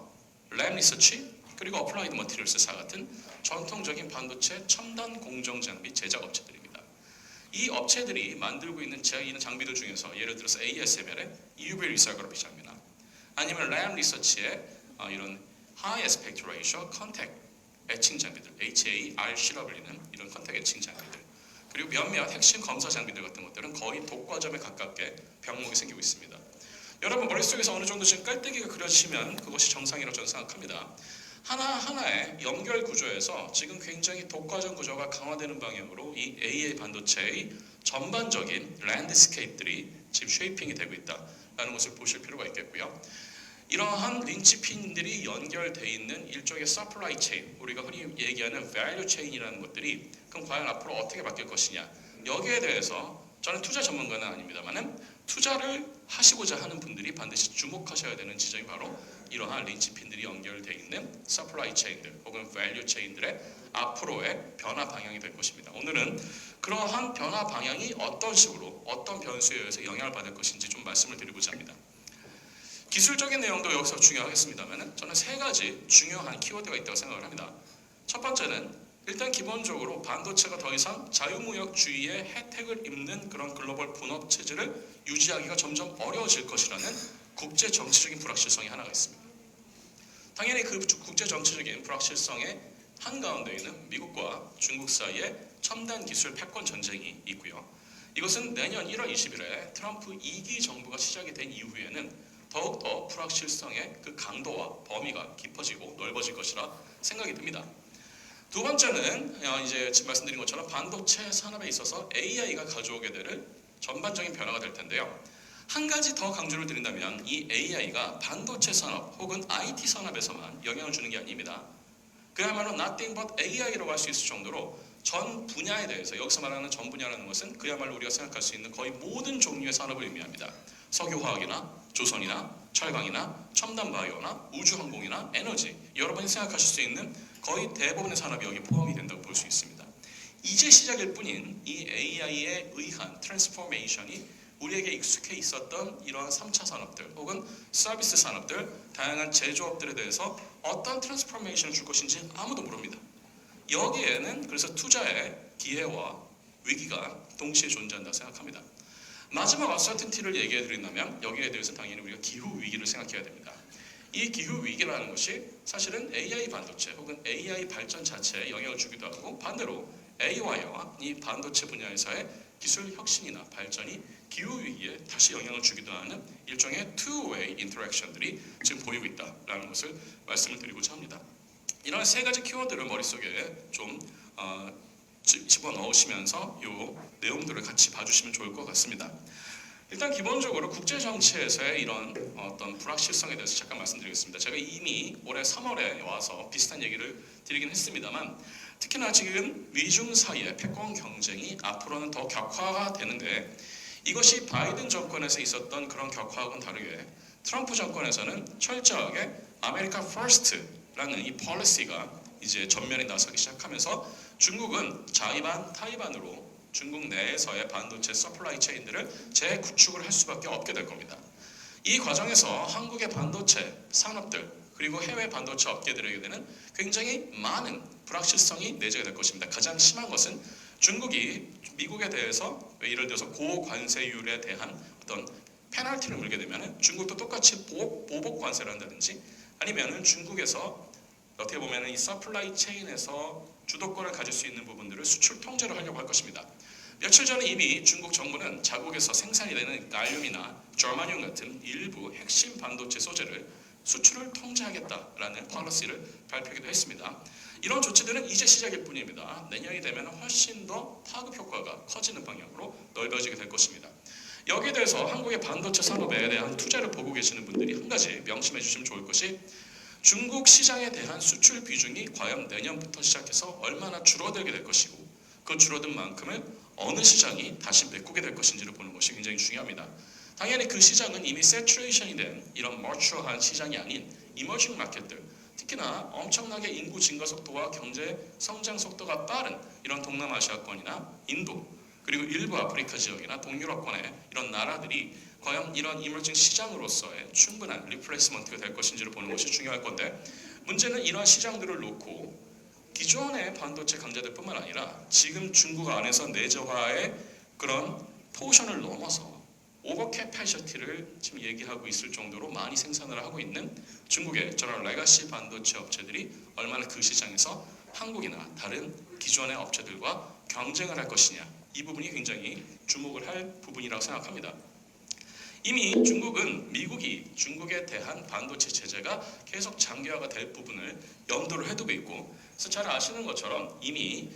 램 리서치 그리고 어플라이드 머티리얼스사 같은 전통적인 반도체 첨단 공정 장비 제작 업체들입니다. 이 업체들이 만들고 있는 장비들 중에서 예를 들어서 ASML의 EUV 리사그라피 장비나 아니면 램 리서치의 이런 하이 애스펙트 레이셔 컨택 애칭 장비들, HARC라고 불리는 이런 컨택 애칭 장비들, 그리고 몇몇 핵심 검사 장비들 같은 것들은 거의 독과점에 가깝게 병목이 생기고 있습니다. 여러분 머릿속에서 어느 정도 지금 깔때기가 그려지면 그것이 정상이라고 저는 생각합니다. 하나하나의 연결 구조에서 지금 굉장히 독과점 구조가 강화되는 방향으로 이 AA 반도체의 전반적인 랜드스케이프들이 지금 쉐이핑이 되고 있다라는 것을 보실 필요가 있겠고요. 이러한 린치핀들이 연결되어 있는 일종의 서플라이 체인, 우리가 흔히 얘기하는 밸류 체인이라는 것들이 그럼 과연 앞으로 어떻게 바뀔 것이냐, 여기에 대해서 저는 투자 전문가는 아닙니다만은 투자를 하시고자 하는 분들이 반드시 주목하셔야 되는 지점이 바로 이러한 린치핀들이 연결되어 있는 서플라이 체인들 혹은 밸류 체인들의 앞으로의 변화 방향이 될 것입니다. 오늘은 그러한 변화 방향이 어떤 식으로 어떤 변수에 의해서 영향을 받을 것인지 좀 말씀을 드리고자 합니다. 기술적인 내용도 여기서 중요하겠습니다만 저는 세 가지 중요한 키워드가 있다고 생각을 합니다. 첫 번째는 일단 기본적으로 반도체가 더 이상 자유무역주의의 혜택을 입는 그런 글로벌 분업 체제를 유지하기가 점점 어려워질 것이라는 국제 정치적인 불확실성이 하나가 있습니다. 당연히 그 국제 정치적인 불확실성의 한가운데에는 미국과 중국 사이에 첨단 기술 패권 전쟁이 있고요. 이것은 내년 1월 20일에 트럼프 2기 정부가 시작이 된 이후에는 더욱더 불확실성의 그 강도와 범위가 깊어지고 넓어질 것이라 생각이 듭니다. 두 번째는 이제 지금 말씀드린 것처럼 반도체 산업에 있어서 AI가 가져오게 될 전반적인 변화가 될 텐데요. 한 가지 더 강조를 드린다면 이 AI가 반도체 산업 혹은 IT 산업에서만 영향을 주는 게 아닙니다. 그야말로 nothing but AI라고 할 수 있을 정도로 전 분야에 대해서, 여기서 말하는 전 분야라는 것은 그야말로 우리가 생각할 수 있는 거의 모든 종류의 산업을 의미합니다. 석유화학이나 조선이나 철강이나 첨단 바이오나 우주항공이나 에너지, 여러분이 생각하실 수 있는 거의 대부분의 산업이 여기 포함이 된다고 볼 수 있습니다. 이제 시작일 뿐인 이 AI에 의한 트랜스포메이션이 우리에게 익숙해 있었던 이러한 3차 산업들 혹은 서비스 산업들, 다양한 제조업들에 대해서 어떤 트랜스포메이션을 줄 것인지 아무도 모릅니다. 여기에는 그래서 투자의 기회와 위기가 동시에 존재한다고 생각합니다. 마지막 언서튼티를 얘기해 드린다면 여기에 대해서 당연히 우리가 기후 위기를 생각해야 됩니다. 이 기후 위기라는 것이 사실은 AI 반도체 혹은 AI 발전 자체에 영향을 주기도 하고, 반대로 AI와 이 반도체 분야에서의 기술 혁신이나 발전이 기후 위기에 다시 영향을 주기도 하는 일종의 two-way 인터랙션들이 지금 보이고 있다라는 것을 말씀을 드리고자 합니다. 이런 세 가지 키워드를 머릿속에 좀 집어넣으시면서 이 내용들을 같이 봐주시면 좋을 것 같습니다. 일단 기본적으로 국제 정치에서의 이런 어떤 불확실성에 대해서 잠깐 말씀드리겠습니다. 제가 이미 올해 3월에 와서 비슷한 얘기를 드리긴 했습니다만, 특히나 지금 미중 사이의 패권 경쟁이 앞으로는 더 격화가 되는데, 이것이 바이든 정권에서 있었던 그런 격화하고는 다르게 트럼프 정권에서는 철저하게 아메리카 퍼스트라는 이 폴리시가 이제 전면에 나서기 시작하면서 중국은 자의반 타의반으로 중국 내에서의 반도체 서플라이 체인들을 재구축을 할 수밖에 없게 될 겁니다. 이 과정에서 한국의 반도체 산업들 그리고 해외 반도체 업계들에게 되는 굉장히 많은 불확실성이 내재가 될 것입니다. 가장 심한 것은 중국이 미국에 대해서 예를 들어서 고관세율에 대한 어떤 페널티를 물게 되면 중국도 똑같이 보복 관세를 한다든지, 아니면 중국에서 어떻게 보면 이 서플라이 체인에서 주도권을 가질 수 있는 부분들을 수출 통제를 하려고 할 것입니다. 며칠 전에 이미 중국 정부는 자국에서 생산이 되는 갈륨이나 저마늄 같은 일부 핵심 반도체 소재를 수출을 통제하겠다라는 폴리시를 발표하기도 했습니다. 이런 조치들은 이제 시작일 뿐입니다. 내년이 되면 훨씬 더 파급 효과가 커지는 방향으로 넓어지게 될 것입니다. 여기에 대해서 한국의 반도체 산업에 대한 투자를 보고 계시는 분들이 한 가지 명심해 주시면 좋을 것이, 중국 시장에 대한 수출 비중이 과연 내년부터 시작해서 얼마나 줄어들게 될 것이고, 그 줄어든 만큼을 어느 시장이 다시 메꾸게 될 것인지를 보는 것이 굉장히 중요합니다. 당연히 그 시장은 이미 세츄레이션이 된 이런 머추어한 시장이 아닌 이머징 마켓들, 특히나 엄청나게 인구 증가 속도와 경제 성장 속도가 빠른 이런 동남아시아권이나 인도, 그리고 일부 아프리카 지역이나 동유럽권의 이런 나라들이 과연 이런 이머징 시장으로서의 충분한 리플레이스먼트가 될 것인지를 보는 것이 중요할 건데, 문제는 이러한 시장들을 놓고 기존의 반도체 강자들 뿐만 아니라 지금 중국 안에서 내재화의 그런 포션을 넘어서 오버캐패시티를 지금 얘기하고 있을 정도로 많이 생산을 하고 있는 중국의 저런 레가시 반도체 업체들이 얼마나 그 시장에서 한국이나 다른 기존의 업체들과 경쟁을 할 것이냐, 이 부분이 굉장히 주목을 할 부분이라고 생각합니다. 이미 중국은 미국이 중국에 대한 반도체 제재가 계속 장기화가 될 부분을 염두를 해두고 있고, 그래서 잘 아시는 것처럼 이미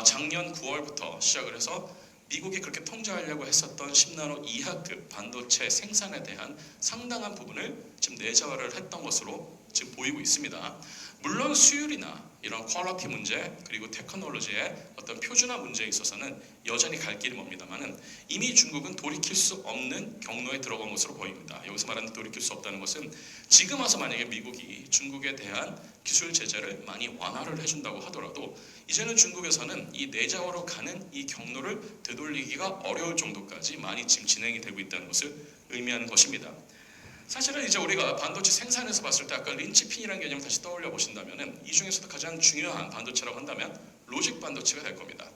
작년 9월부터 시작을 해서 미국이 그렇게 통제하려고 했었던 10나노 이하급 반도체 생산에 대한 상당한 부분을 지금 내재화를 했던 것으로 지금 보이고 있습니다. 물론 수율이나 이런 퀄리티 문제 그리고 테크놀로지의 어떤 표준화 문제에 있어서는 여전히 갈 길이 멉니다만은 이미 중국은 돌이킬 수 없는 경로에 들어간 것으로 보입니다. 여기서 말하는 돌이킬 수 없다는 것은 지금 와서 만약에 미국이 중국에 대한 기술 제재를 많이 완화를 해준다고 하더라도 이제는 중국에서는 이 내재화로 가는 이 경로를 되돌리기가 어려울 정도까지 많이 지금 진행이 되고 있다는 것을 의미하는 것입니다. 사실은 이제 우리가 반도체 생산에서 봤을 때 아까 린치핀이라는 개념을 다시 떠올려 보신다면은 이 중에서도 가장 중요한 반도체라고 한다면 로직 반도체가 될 겁니다.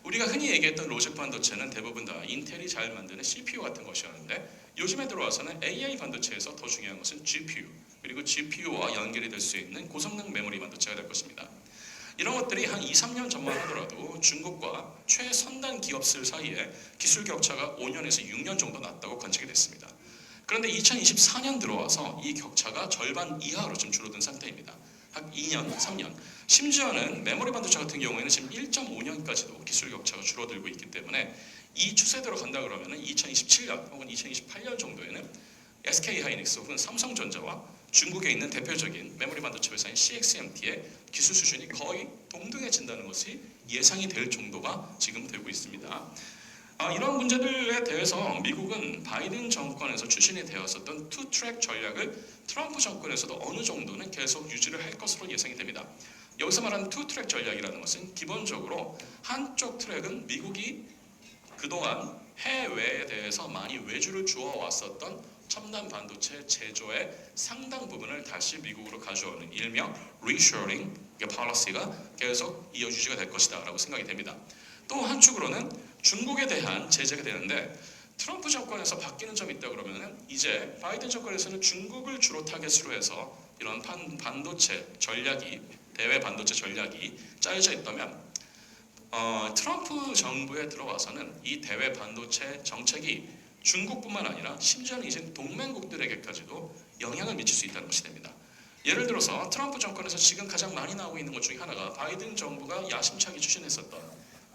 우리가 흔히 얘기했던 로직 반도체는 대부분 다 인텔이 잘 만드는 CPU 같은 것이었는데 요즘에 들어와서는 AI 반도체에서 더 중요한 것은 GPU 그리고 GPU와 연결이 될 수 있는 고성능 메모리 반도체가 될 것입니다. 이런 것들이 한 2, 3년 전만 하더라도 중국과 최선단 기업들 사이에 기술 격차가 5년에서 6년 정도 났다고 관측이 됐습니다. 그런데 2024년 들어와서 이 격차가 절반 이하로 좀 줄어든 상태입니다. 한 2년, 3년. 심지어는 메모리 반도체 같은 경우에는 지금 1.5년까지도 기술 격차가 줄어들고 있기 때문에 이 추세대로 간다 그러면은 2027년 혹은 2028년 정도에는 SK 하이닉스 혹은 삼성전자와 중국에 있는 대표적인 메모리 반도체 회사인 CXMT의 기술 수준이 거의 동등해진다는 것이 예상이 될 정도가 지금 되고 있습니다. 이런 문제들에 대해서 미국은 바이든 정권에서 추진이 되었었던 투트랙 전략을 트럼프 정권에서도 어느 정도는 계속 유지를 할 것으로 예상이 됩니다. 여기서 말하는 투트랙 전략이라는 것은 기본적으로 한쪽 트랙은 미국이 그동안 해외에 대해서 많이 외주를 주어왔었던 첨단 반도체 제조의 상당 부분을 다시 미국으로 가져오는 일명 리쇼링 policy가 계속 유지가 될 것이다 라고 생각이 됩니다. 또 한쪽으로는 중국에 대한 제재가 되는데 트럼프 정권에서 바뀌는 점이 있다 그러면은 이제 바이든 정권에서는 중국을 주로 타겟으로 해서 이런 반도체 전략이 대외 반도체 전략이 짜여져 있다면 트럼프 정부에 들어와서는 이 대외 반도체 정책이 중국뿐만 아니라 심지어는 이제 동맹국들에게까지도 영향을 미칠 수 있다는 것이 됩니다. 예를 들어서 트럼프 정권에서 지금 가장 많이 나오고 있는 것 중에 하나가 바이든 정부가 야심차게 추진했었던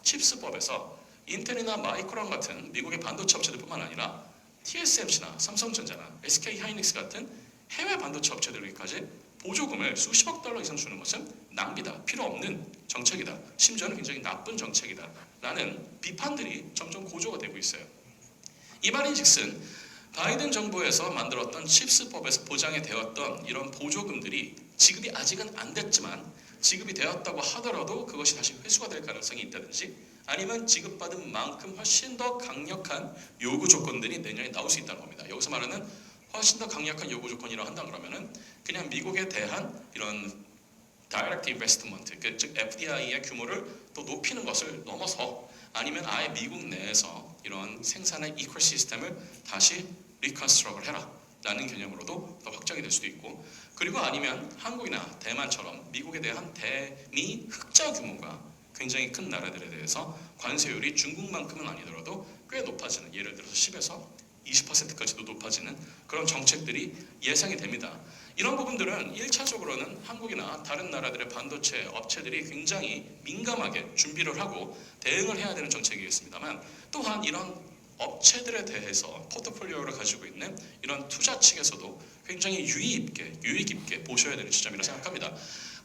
칩스법에서 인텔이나 마이크론 같은 미국의 반도체 업체들뿐만 아니라 TSMC나 삼성전자나 SK 하이닉스 같은 해외 반도체 업체들에게까지 보조금을 수십억 달러 이상 주는 것은 낭비다, 필요 없는 정책이다, 심지어는 굉장히 나쁜 정책이다 라는 비판들이 점점 고조가 되고 있어요. 이 말인즉슨 바이든 정부에서 만들었던 칩스법에서 보장이 되었던 이런 보조금들이 지급이 아직은 안 됐지만 지급이 되었다고 하더라도 그것이 다시 회수가 될 가능성이 있다든지 아니면 지급받은 만큼 훨씬 더 강력한 요구 조건들이 내년에 나올 수 있다는 겁니다. 여기서 말하는 훨씬 더 강력한 요구 조건이라고 한다 그러면은 그냥 미국에 대한 이런 Direct Investment, 즉 FDI의 규모를 또 높이는 것을 넘어서 아니면 아예 미국 내에서 이런 생산의 이코시스템을 다시 리컨스트럭을 해라 라는 개념으로도 더 확장이 될 수도 있고, 그리고 아니면 한국이나 대만처럼 미국에 대한 대미 흑자 규모가 굉장히 큰 나라들에 대해서 관세율이 중국만큼은 아니더라도 꽤 높아지는, 예를 들어서 10에서 20%까지도 높아지는 그런 정책들이 예상이 됩니다. 이런 부분들은 1차적으로는 한국이나 다른 나라들의 반도체 업체들이 굉장히 민감하게 준비를 하고 대응을 해야 되는 정책이겠습니다만, 또한 이런 업체들에 대해서 포트폴리오를 가지고 있는 이런 투자 측에서도 굉장히 유익 있게 보셔야 되는 지점이라고 생각합니다.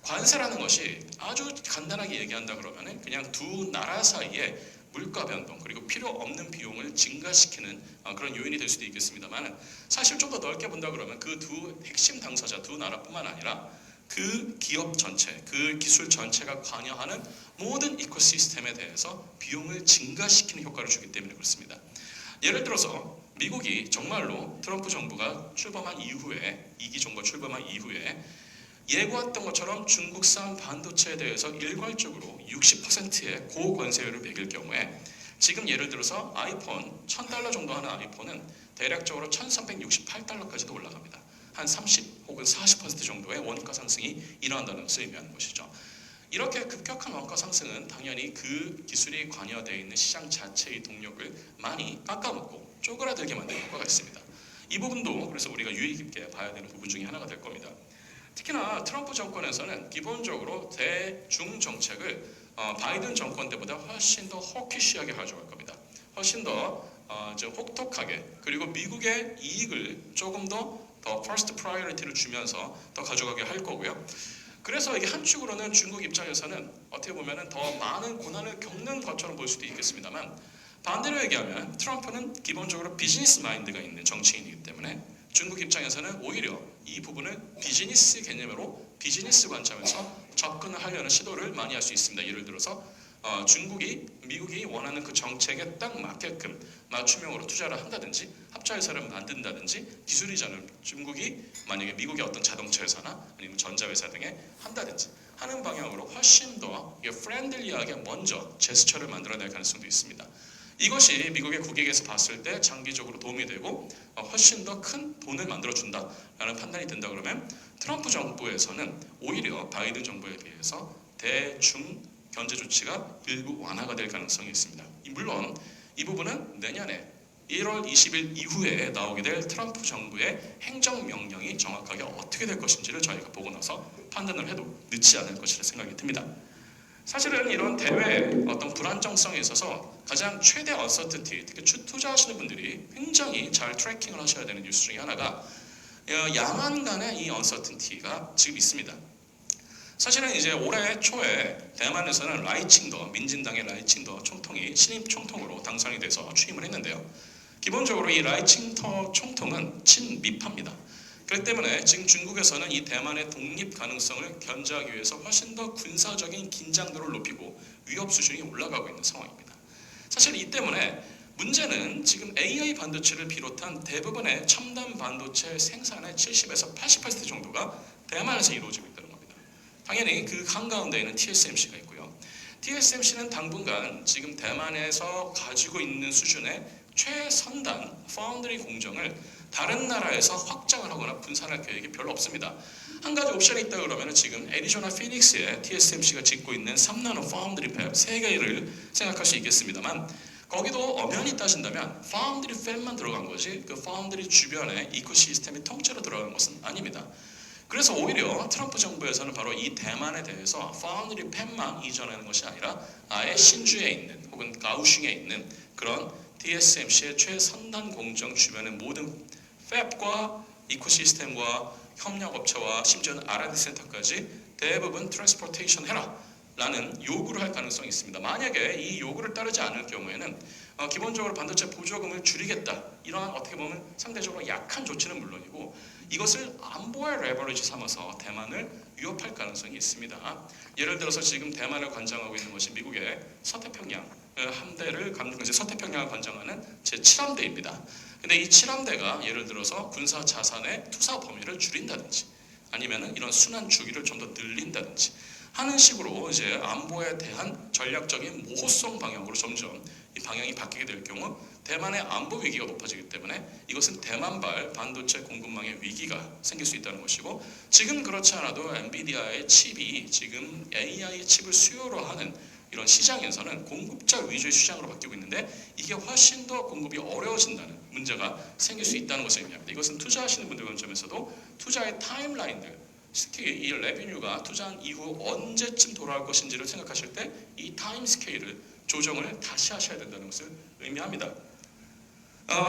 관세라는 것이 아주 간단하게 얘기한다 그러면은 그냥 두 나라 사이에 물가 변동 그리고 필요 없는 비용을 증가시키는 그런 요인이 될 수도 있겠습니다만, 사실 좀 더 넓게 본다 그러면 그 두 핵심 당사자 두 나라뿐만 아니라 그 기업 전체, 그 기술 전체가 관여하는 모든 이코시스템에 대해서 비용을 증가시키는 효과를 주기 때문에 그렇습니다. 예를 들어서 미국이 정말로 트럼프 정부가 출범한 이후에, 2기 정부가 출범한 이후에 예고했던 것처럼 중국산 반도체에 대해서 일괄적으로 60%의 고관세율을 매길 경우에 지금 예를 들어서 아이폰 1000달러 정도 하는 아이폰은 대략적으로 1368달러까지도 올라갑니다. 한 30 혹은 40% 정도의 원가 상승이 일어난다는 것을 의미하는 것이죠. 이렇게 급격한 원가 상승은 당연히 그 기술이 관여되어 있는 시장 자체의 동력을 많이 깎아먹고 쪼그라들게 만드는 효과가 있습니다. 이 부분도 그래서 우리가 유의 깊게 봐야 되는 부분 중에 하나가 될 겁니다. 특히나 트럼프 정권에서는 기본적으로 대중 정책을 바이든 정권 때보다 훨씬 더 허키시하게 가져갈 겁니다. 훨씬 더 혹독하게, 그리고 미국의 이익을 조금 더 퍼스트 프라이어리티를 주면서 더 가져가게 할 거고요. 그래서 이게 한쪽으로는 중국 입장에서는 어떻게 보면 더 많은 고난을 겪는 것처럼 보일 수도 있겠습니다만, 반대로 얘기하면 트럼프는 기본적으로 비즈니스 마인드가 있는 정치인이기 때문에 중국 입장에서는 오히려 이 부분을 비즈니스 개념으로 비즈니스 관점에서 접근을 하려는 시도를 많이 할 수 있습니다. 예를 들어서 미국이 원하는 그 정책에 딱 맞게끔 맞춤형으로 투자를 한다든지 합자회사를 만든다든지 기술 이전을 중국이 만약에 미국의 어떤 자동차 회사나 아니면 전자회사 등에 한다든지 하는 방향으로 훨씬 더 프렌들리하게 먼저 제스처를 만들어낼 가능성도 있습니다. 이것이 미국의 국익에서 봤을 때 장기적으로 도움이 되고 훨씬 더 큰 돈을 만들어준다라는 판단이 든다 그러면 트럼프 정부에서는 오히려 바이든 정부에 비해서 대중 견제 조치가 일부 완화가 될 가능성이 있습니다. 물론 이 부분은 내년에 1월 20일 이후에 나오게 될 트럼프 정부의 행정명령이 정확하게 어떻게 될 것인지를 저희가 보고 나서 판단을 해도 늦지 않을 것이라 생각이 듭니다. 사실은 이런 대외 어떤 불안정성에 있어서 가장 최대 언서튼티, 특히 투자하시는 분들이 굉장히 잘 트래킹을 하셔야 되는 뉴스 중에 하나가 양안 간의 이 언서튼티가 지금 있습니다. 사실은 이제 올해 초에 대만에서는 라이칭더, 민진당의 라이칭더 총통이 신임 총통으로 당선이 돼서 취임을 했는데요. 기본적으로 이 라이칭더 총통은 친미파입니다. 그렇기 때문에 지금 중국에서는 이 대만의 독립 가능성을 견제하기 위해서 훨씬 더 군사적인 긴장도를 높이고 위협 수준이 올라가고 있는 상황입니다. 사실 이 때문에 문제는 지금 AI 반도체를 비롯한 대부분의 첨단 반도체 생산의 70에서 80% 정도가 대만에서 이루어지고 있다는 겁니다. 당연히 그 한가운데에는 TSMC가 있고요. TSMC는 당분간 지금 대만에서 가지고 있는 수준의 최선단 파운드리 공정을 다른 나라에서 확장을 하거나 분산할 계획이 별로 없습니다. 한 가지 옵션이 있다 그러면 지금 애리조나 피닉스에 TSMC가 짓고 있는 3나노 파운드리 팹 3개를 생각할 수 있겠습니다만, 거기도 엄연히 따진다면 파운드리 팹만 들어간 거지 그 파운드리 주변에 이코시스템이 통째로 들어간 것은 아닙니다. 그래서 오히려 트럼프 정부에서는 바로 이 대만에 대해서 파운드리 팹만 이전하는 것이 아니라 아예 신주에 있는 혹은 가오슝에 있는 그런 TSMC의 최선단 공정 주변의 모든 팹과 이코시스템과 협력업체와 심지어는 R&D 센터까지 대부분 트랜스포테이션 해라 라는 요구를 할 가능성이 있습니다. 만약에 이 요구를 따르지 않을 경우에는 기본적으로 반도체 보조금을 줄이겠다, 이러한 어떻게 보면 상대적으로 약한 조치는 물론이고 이것을 안보의 레버리지 삼아서 대만을 위협할 가능성이 있습니다. 예를 들어서 지금 대만을 관장하고 있는 것이 미국의 서태평양 함대를 서태평양을 관장하는 제7함대입니다. 근데 이 7함대가 예를 들어서 군사 자산의 투사 범위를 줄인다든지 아니면은 이런 순환 주기를 좀 더 늘린다든지 하는 식으로 이제 안보에 대한 전략적인 모호성 방향으로 점점 이 방향이 바뀌게 될 경우 대만의 안보 위기가 높아지기 때문에 이것은 대만발 반도체 공급망의 위기가 생길 수 있다는 것이고, 지금 그렇지 않아도 엔비디아의 칩이 지금 AI 칩을 수요로 하는 이런 시장에서는 공급자 위주의 시장으로 바뀌고 있는데 이게 훨씬 더 공급이 어려워진다는 문제가 생길 수 있다는 것을 의미합니다. 이것은 투자하시는 분들 관점에서도 투자의 타임라인들, 특히 이 레비뉴가 투자한 이후 언제쯤 돌아올 것인지를 생각하실 때 이 타임 스케일을 조정을 다시 하셔야 된다는 것을 의미합니다.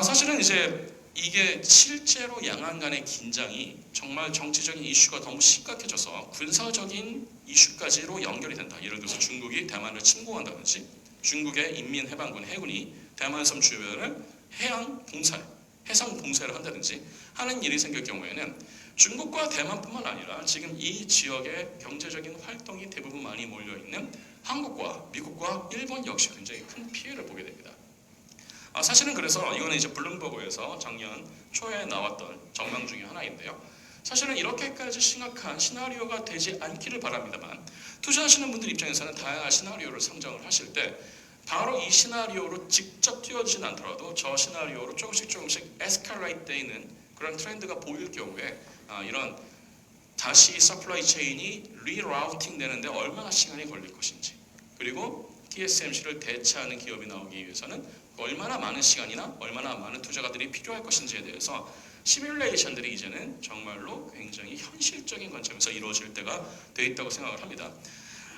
사실은 이제 이게 실제로 양안 간의 긴장이 정말 정치적인 이슈가 너무 심각해져서 군사적인 이슈까지로 연결이 된다. 예를 들어서 중국이 대만을 침공한다든지 중국의 인민해방군 해군이 대만섬 주변을 해상 봉쇄를 한다든지 하는 일이 생길 경우에는 중국과 대만뿐만 아니라 지금 이 지역의 경제적인 활동이 대부분 많이 몰려있는 한국과 미국과 일본 역시 굉장히 큰 피해를 보게 됩니다. 사실은 그래서 이거는 이제 블룸버그에서 작년 초에 나왔던 전망 중에 하나인데요. 사실은 이렇게까지 심각한 시나리오가 되지 않기를 바랍니다만, 투자하시는 분들 입장에서는 다양한 시나리오를 상정을 하실 때 바로 이 시나리오로 직접 뛰어지진 않더라도 저 시나리오로 조금씩 에스컬레이트 되어 있는 그런 트렌드가 보일 경우에 이런 다시 서플라이 체인이 리라우팅 되는데 얼마나 시간이 걸릴 것인지, 그리고 TSMC를 대체하는 기업이 나오기 위해서는 얼마나 많은 시간이나 얼마나 많은 투자가들이 필요할 것인지에 대해서 시뮬레이션들이 이제는 정말로 굉장히 현실적인 관점에서 이루어질 때가 돼 있다고 생각을 합니다.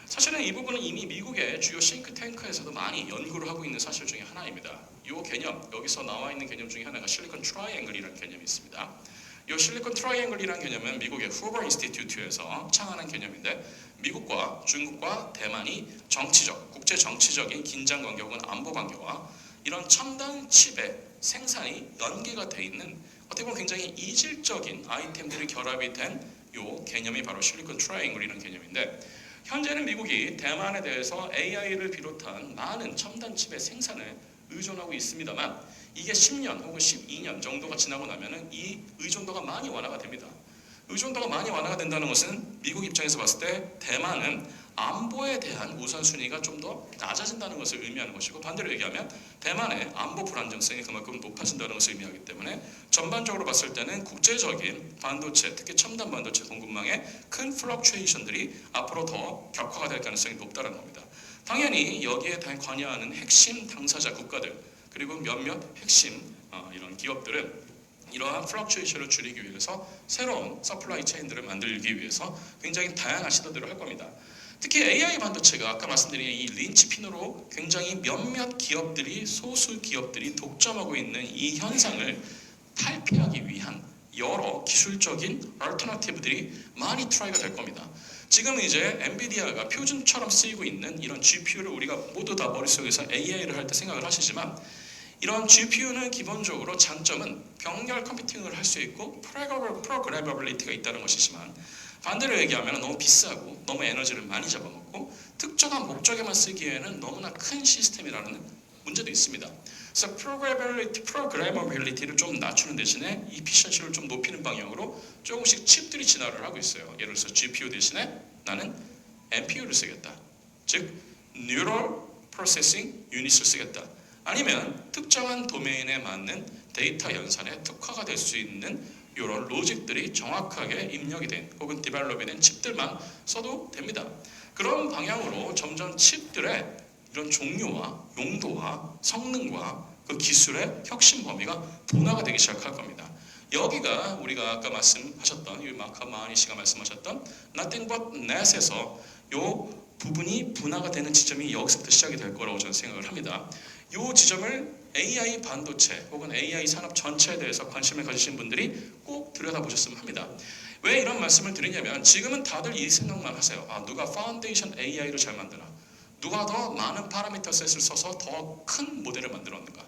사실은 이 부분은 이미 미국의 주요 싱크탱크에서도 많이 연구를 하고 있는 사실 중에 하나입니다. 이 개념, 여기서 나와 있는 개념 중에 하나가 실리콘 트라이앵글이라는 개념이 있습니다. 이 실리콘 트라이앵글이라는 개념은 미국의 후버 인스티튜트에서 창안한 개념인데, 미국과 중국과 대만이 정치적, 국제 정치적인 긴장 관계 혹은 안보 관계와 이런 첨단 칩의 생산이 연계가 돼 있는 어떻게 보면 굉장히 이질적인 아이템들이 결합이 된 이 개념이 바로 실리콘 트라이앵글이라는 개념인데, 현재는 미국이 대만에 대해서 AI를 비롯한 많은 첨단 칩의 생산을 의존하고 있습니다만, 이게 10년 혹은 12년 정도가 지나고 나면은 이 의존도가 많이 완화가 됩니다. 의존도가 많이 완화가 된다는 것은 미국 입장에서 봤을 때 대만은 안보에 대한 우선순위가 좀 더 낮아진다는 것을 의미하는 것이고, 반대로 얘기하면 대만의 안보 불안정성이 그만큼 높아진다는 것을 의미하기 때문에 전반적으로 봤을 때는 국제적인 반도체, 특히 첨단 반도체 공급망의 큰 플럭추에이션들이 앞으로 더 격화가 될 가능성이 높다는 겁니다. 당연히 여기에 관여하는 핵심 당사자 국가들, 그리고 몇몇 핵심 이런 기업들은 이러한 플럭추에이션을 줄이기 위해서 새로운 서플라이 체인들을 만들기 위해서 굉장히 다양한 시도들을 할 겁니다. 특히 AI 반도체가 아까 말씀드린 이 린치핀으로 굉장히 몇몇 기업들이, 소수 기업들이 독점하고 있는 이 현상을 탈피하기 위한 여러 기술적인 얼터너티브들이 많이 트라이가 될 겁니다. 지금 이제 엔비디아가 표준처럼 쓰이고 있는 이런 GPU를 우리가 모두 다 머릿속에서 AI를 할 때 생각을 하시지만, 이런 GPU는 기본적으로 장점은 병렬 컴퓨팅을 할 수 있고 프로그래머빌리티가 있다는 것이지만, 반대로 얘기하면 너무 비싸고 너무 에너지를 많이 잡아먹고 특정한 목적에만 쓰기에는 너무나 큰 시스템이라는 문제도 있습니다. 그래서 프로그래머빌리티를 좀 낮추는 대신에 이피션시를 좀 높이는 방향으로 조금씩 칩들이 진화를 하고 있어요. 예를 들어서 GPU 대신에 나는 NPU를 쓰겠다. 즉 Neural Processing Unit을 쓰겠다. 아니면 특정한 도메인에 맞는 데이터 연산에 특화가 될 수 있는 이런 로직들이 정확하게 입력이 된 혹은 디벨롭이 된 칩들만 써도 됩니다. 그런 방향으로 점점 칩들의 이런 종류와 용도와 성능과 그 기술의 혁신 범위가 분화가 되기 시작할 겁니다. 여기가 우리가 아까 말씀하셨던, 이 마카 마하니 씨가 말씀하셨던 Nothing but Net에서 요 부분이 분화가 되는 지점이 여기서부터 시작이 될 거라고 저는 생각을 합니다. 이 지점을 AI 반도체 혹은 AI 산업 전체에 대해서 관심을 가지신 분들이 꼭 들여다보셨으면 합니다. 왜 이런 말씀을 드리냐면, 지금은 다들 이 생각만 하세요. 누가 파운데이션 AI를 잘 만드나, 누가 더 많은 파라미터 셋을 써서 더 큰 모델을 만들었는가,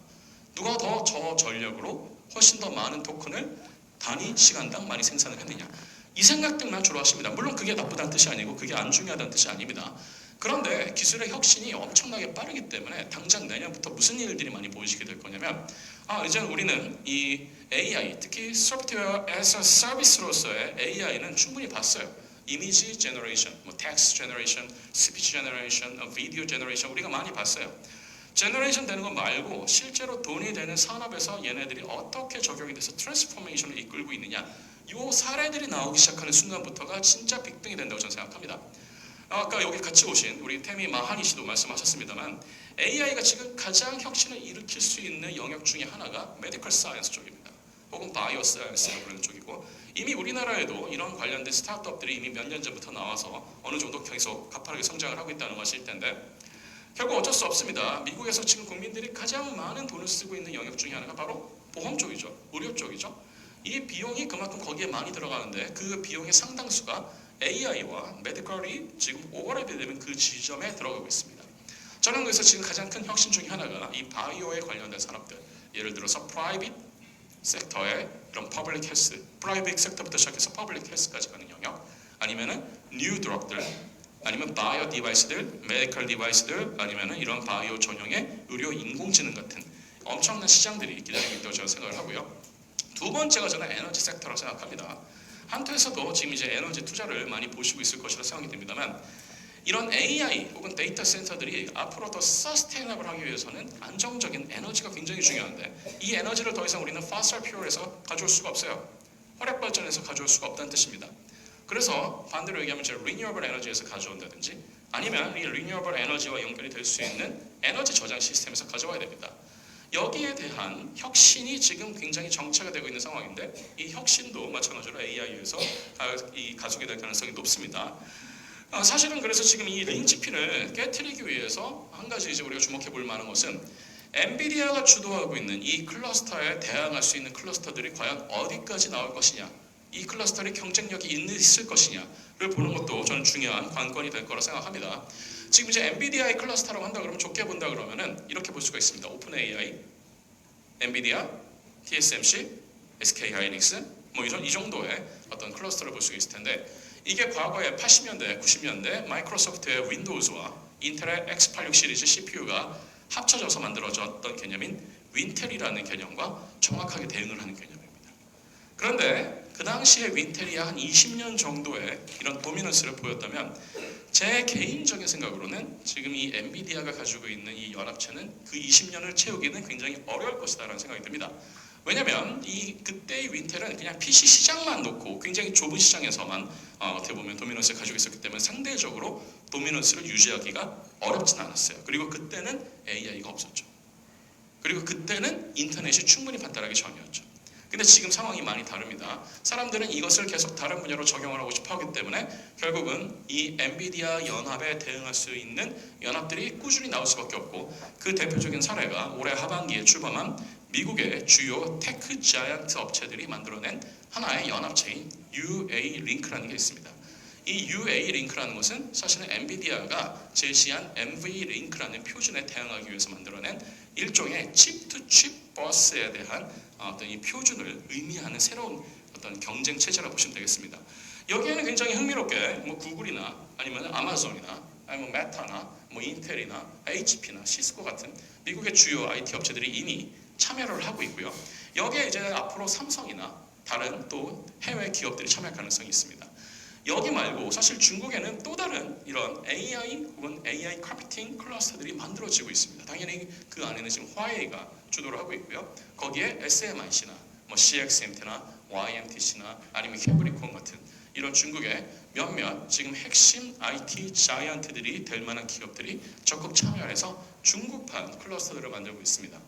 누가 더 저전력으로 훨씬 더 많은 토큰을 단위 시간당 많이 생산을 했느냐, 이 생각들만 주로 하십니다. 물론 그게 나쁘다는 뜻이 아니고 그게 안 중요하다는 뜻이 아닙니다. 그런데 기술의 혁신이 엄청나게 빠르기 때문에 당장 내년부터 무슨 일들이 많이 보이시게 될 거냐면, 이제는 우리는 이 AI, 특히 Software as a Service로서의 AI는 충분히 봤어요. 이미지 제너레이션, 텍스트 제너레이션, 스피치 제너레이션, 비디오 제너레이션 우리가 많이 봤어요. 제너레이션 되는 것 말고 실제로 돈이 되는 산업에서 얘네들이 어떻게 적용이 돼서 트랜스포메이션을 이끌고 있느냐, 이 사례들이 나오기 시작하는 순간부터가 진짜 빅뱅이 된다고 저는 생각합니다. 아까 여기 같이 오신 우리 태미 마하니 씨도 말씀하셨습니다만, AI가 지금 가장 혁신을 일으킬 수 있는 영역 중에 하나가 메디컬 사이언스 쪽입니다. 혹은 바이오 사이언스라고 부르는 쪽이고, 이미 우리나라에도 이런 관련된 스타트업들이 이미 몇 년 전부터 나와서 어느 정도 계속 가파르게 성장을 하고 있다는 것일 텐데, 결국 어쩔 수 없습니다. 미국에서 지금 국민들이 가장 많은 돈을 쓰고 있는 영역 중에 하나가 바로 보험 쪽이죠. 의료 쪽이죠. 이 비용이 그만큼 거기에 많이 들어가는데, 그 비용의 상당수가 AI와 메디컬이 지금 오버랩이 되는 그 지점에 들어가고 있습니다. 저는 그래서 지금 가장 큰 혁신 중에 하나가 이 바이오에 관련된 산업들, 예를 들어서 프라이빗 섹터의 이런 퍼블릭 헬스, 프라이빗 섹터부터 시작해서 퍼블릭 헬스까지 가는 영역, 아니면은 뉴 드럭들, 아니면 바이오 디바이스들, 메디컬 디바이스들, 아니면은 이런 바이오 전용의 의료 인공지능 같은 엄청난 시장들이 기다리고 있다고 저는 생각을 하고요. 두 번째가 저는 에너지 섹터라고 생각합니다. 한토에서도 지금 이제 에너지 투자를 많이 보시고 있을 것이라 생각이 듭니다만, 이런 AI 혹은 데이터 센터들이 앞으로 더 서스테이너블 하기 위해서는 안정적인 에너지가 굉장히 중요한데, 이 에너지를 더 이상 우리는 fossil fuel에서 가져올 수가 없어요. 화력 발전에서 가져올 수가 없다는 뜻입니다. 그래서 반대로 얘기하면 이제 리뉴어블 에너지에서 가져온다든지 아니면 이 리뉴어블 에너지와 연결이 될 수 있는 에너지 저장 시스템에서 가져와야 됩니다. 여기에 대한 혁신이 지금 굉장히 정체가 되고 있는 상황인데 이 혁신도 마찬가지로 AI에서 이 가속이 될 가능성이 높습니다. 사실은 그래서 지금 이 린치핀을 깨트리기 위해서 한 가지 이제 우리가 주목해 볼 만한 것은 엔비디아가 주도하고 있는 이 클러스터에 대항할 수 있는 클러스터들이 과연 어디까지 나올 것이냐, 이 클러스터의 경쟁력이 있을 것이냐를 보는 것도 저는 중요한 관건이 될 거라 생각합니다. 지금 이제 엔비디아의 클러스터라고 한다 그러면 좁게 본다 그러면은 이렇게 볼 수가 있습니다. 오픈 AI, 엔비디아, TSMC, SK 하이닉스 뭐 이 정도의 어떤 클러스터를 볼 수가 있을 텐데 이게 과거에 80년대, 90년대 마이크로소프트의 윈도우즈와 인텔의 X86 시리즈 CPU가 합쳐져서 만들어졌던 개념인 윈텔이라는 개념과 정확하게 대응을 하는 개념입니다. 그런데 그 당시에 윈텔이 한 20년 정도의 이런 도미넌스를 보였다면 제 개인적인 생각으로는 지금 이 엔비디아가 가지고 있는 이 연합체는 그 20년을 채우기는 굉장히 어려울 것이다라는 생각이 듭니다. 왜냐하면 그때의 윈텔은 그냥 PC 시장만 놓고 굉장히 좁은 시장에서만 어떻게 보면 도미넌스를 가지고 있었기 때문에 상대적으로 도미넌스를 유지하기가 어렵진 않았어요. 그리고 그때는 AI가 없었죠. 그리고 그때는 인터넷이 충분히 발달하기 전이었죠. 근데 지금 상황이 많이 다릅니다. 사람들은 이것을 계속 다른 분야로 적용을 하고 싶어 하기 때문에 결국은 이 엔비디아 연합에 대응할 수 있는 연합들이 꾸준히 나올 수밖에 없고 그 대표적인 사례가 올해 하반기에 출범한 미국의 주요 테크 자이언트 업체들이 만들어낸 하나의 연합체인 UA 링크라는 게 있습니다. 이 UA 링크라는 것은 사실은 엔비디아가 제시한 MV 링크라는 표준에 대응하기 위해서 만들어낸 일종의 칩-투-칩 버스에 대한 어떤 이 표준을 의미하는 새로운 어떤 경쟁 체제라고 보시면 되겠습니다. 여기에는 굉장히 흥미롭게 뭐 구글이나 아니면 아마존이나 아니면 메타나 뭐 인텔이나 HP나 시스코 같은 미국의 주요 IT 업체들이 이미 참여를 하고 있고요. 여기에 이제 앞으로 삼성이나 다른 또 해외 기업들이 참여할 가능성이 있습니다. 여기 말고 사실 중국에는 또 다른 이런 AI 혹은 AI 컴퓨팅 클러스터들이 만들어지고 있습니다. 당연히 그 안에는 지금 화웨이가 주도를 하고 있고요. 거기에 SMIC나 뭐 CXMT나 YMTC나 아니면 캐브리콘 같은 이런 중국의 몇몇 지금 핵심 IT 자이언트들이 될 만한 기업들이 적극 참여해서 중국판 클러스터들을 만들고 있습니다.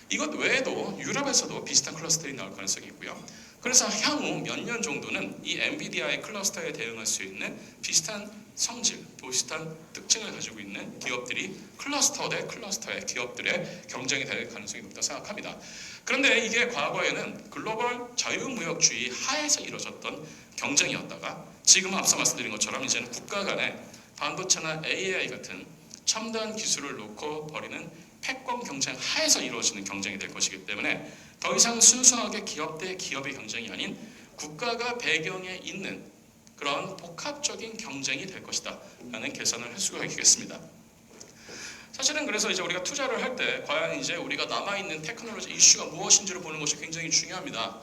이것 외에도 유럽에서도 비슷한 클러스터들이 나올 가능성이 있고요. 그래서 향후 몇 년 정도는 이 엔비디아의 클러스터에 대응할 수 있는 비슷한 성질, 비슷한 특징을 가지고 있는 기업들이 클러스터 대 클러스터의 기업들의 경쟁이 될 가능성이 높다고 생각합니다. 그런데 이게 과거에는 글로벌 자유무역주의 하에서 이루어졌던 경쟁이었다가 지금 앞서 말씀드린 것처럼 이제는 국가 간의 반도체나 AI 같은 첨단 기술을 놓고 벌이는 패권 경쟁 하에서 이루어지는 경쟁이 될 것이기 때문에 더 이상 순수하게 기업 대 기업의 경쟁이 아닌 국가가 배경에 있는 그런 복합적인 경쟁이 될 것이다 라는 계산을 할 수가 있겠습니다. 사실은 그래서 이제 우리가 투자를 할 때 과연 이제 우리가 남아있는 테크놀로지 이슈가 무엇인지를 보는 것이 굉장히 중요합니다.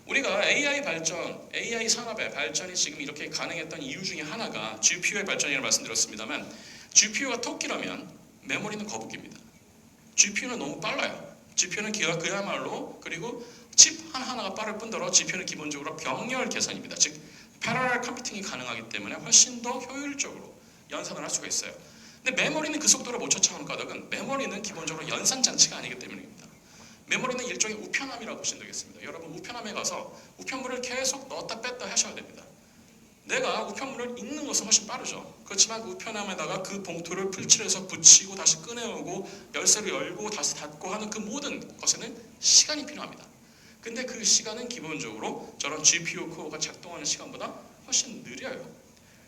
우리가 AI 발전, AI 산업의 발전이 지금 이렇게 가능했던 이유 중에 하나가 GPU의 발전이라고 말씀드렸습니다만 GPU가 토끼라면 메모리는 거북입니다. GPU는 너무 빨라요. GPU는 그야말로 그리고 칩 하나하나가 빠를 뿐더러 GPU는 기본적으로 병렬 계산입니다. 즉 패러럴 컴퓨팅이 가능하기 때문에 훨씬 더 효율적으로 연산을 할 수가 있어요. 근데 메모리는 그 속도를 못 쫓아오는 까닭은 메모리는 기본적으로 연산 장치가 아니기 때문입니다. 메모리는 일종의 우편함이라고 보시면 되겠습니다. 여러분 우편함에 가서 우편물을 계속 넣었다 뺐다 하셔야 됩니다. 내가 우편물을 읽는 것은 훨씬 빠르죠. 그렇지만 우편함에다가 그 봉투를 풀칠해서 붙이고 다시 꺼내오고 열쇠를 열고 다시 닫고 하는 그 모든 것에는 시간이 필요합니다. 근데 그 시간은 기본적으로 저런 GPU 코어가 작동하는 시간보다 훨씬 느려요.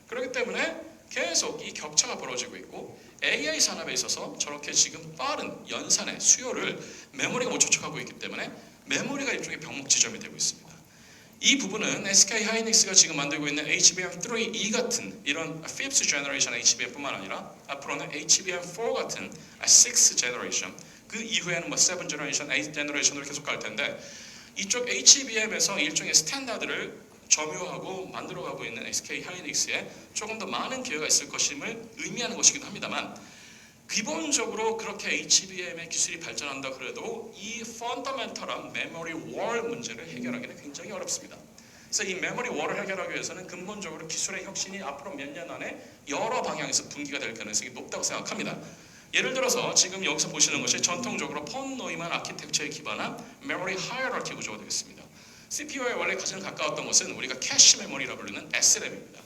그렇기 때문에 계속 이 격차가 벌어지고 있고 AI 산업에 있어서 저렇게 지금 빠른 연산의 수요를 메모리가 못 쫓아가고 있기 때문에 메모리가 일종의 병목 지점이 되고 있습니다. 이 부분은 SK 하이닉스가 지금 만들고 있는 HBM3E 같은 이런 5th generation HBM뿐만 아니라 앞으로는 HBM4 같은 6th generation 그 이후에는 뭐 7th generation, 8th generation으로 계속 갈 텐데 이쪽 HBM에서 일종의 스탠다드를 점유하고 만들어가고 있는 SK 하이닉스에 조금 더 많은 기회가 있을 것임을 의미하는 것이기도 합니다만 기본적으로 그렇게 HBM의 기술이 발전한다 그래도 이 펀더멘털한 메모리 월 문제를 해결하기는 굉장히 어렵습니다. 그래서 이 메모리 월을 해결하기 위해서는 근본적으로 기술의 혁신이 앞으로 몇 년 안에 여러 방향에서 분기가 될 가능성이 높다고 생각합니다. 예를 들어서 지금 여기서 보시는 것이 전통적으로 폰 노이만 아키텍처에 기반한 메모리 하이어라키 구조가 되겠습니다. CPU에 원래 가장 가까웠던 것은 우리가 캐시 메모리라 부르는 SRAM입니다.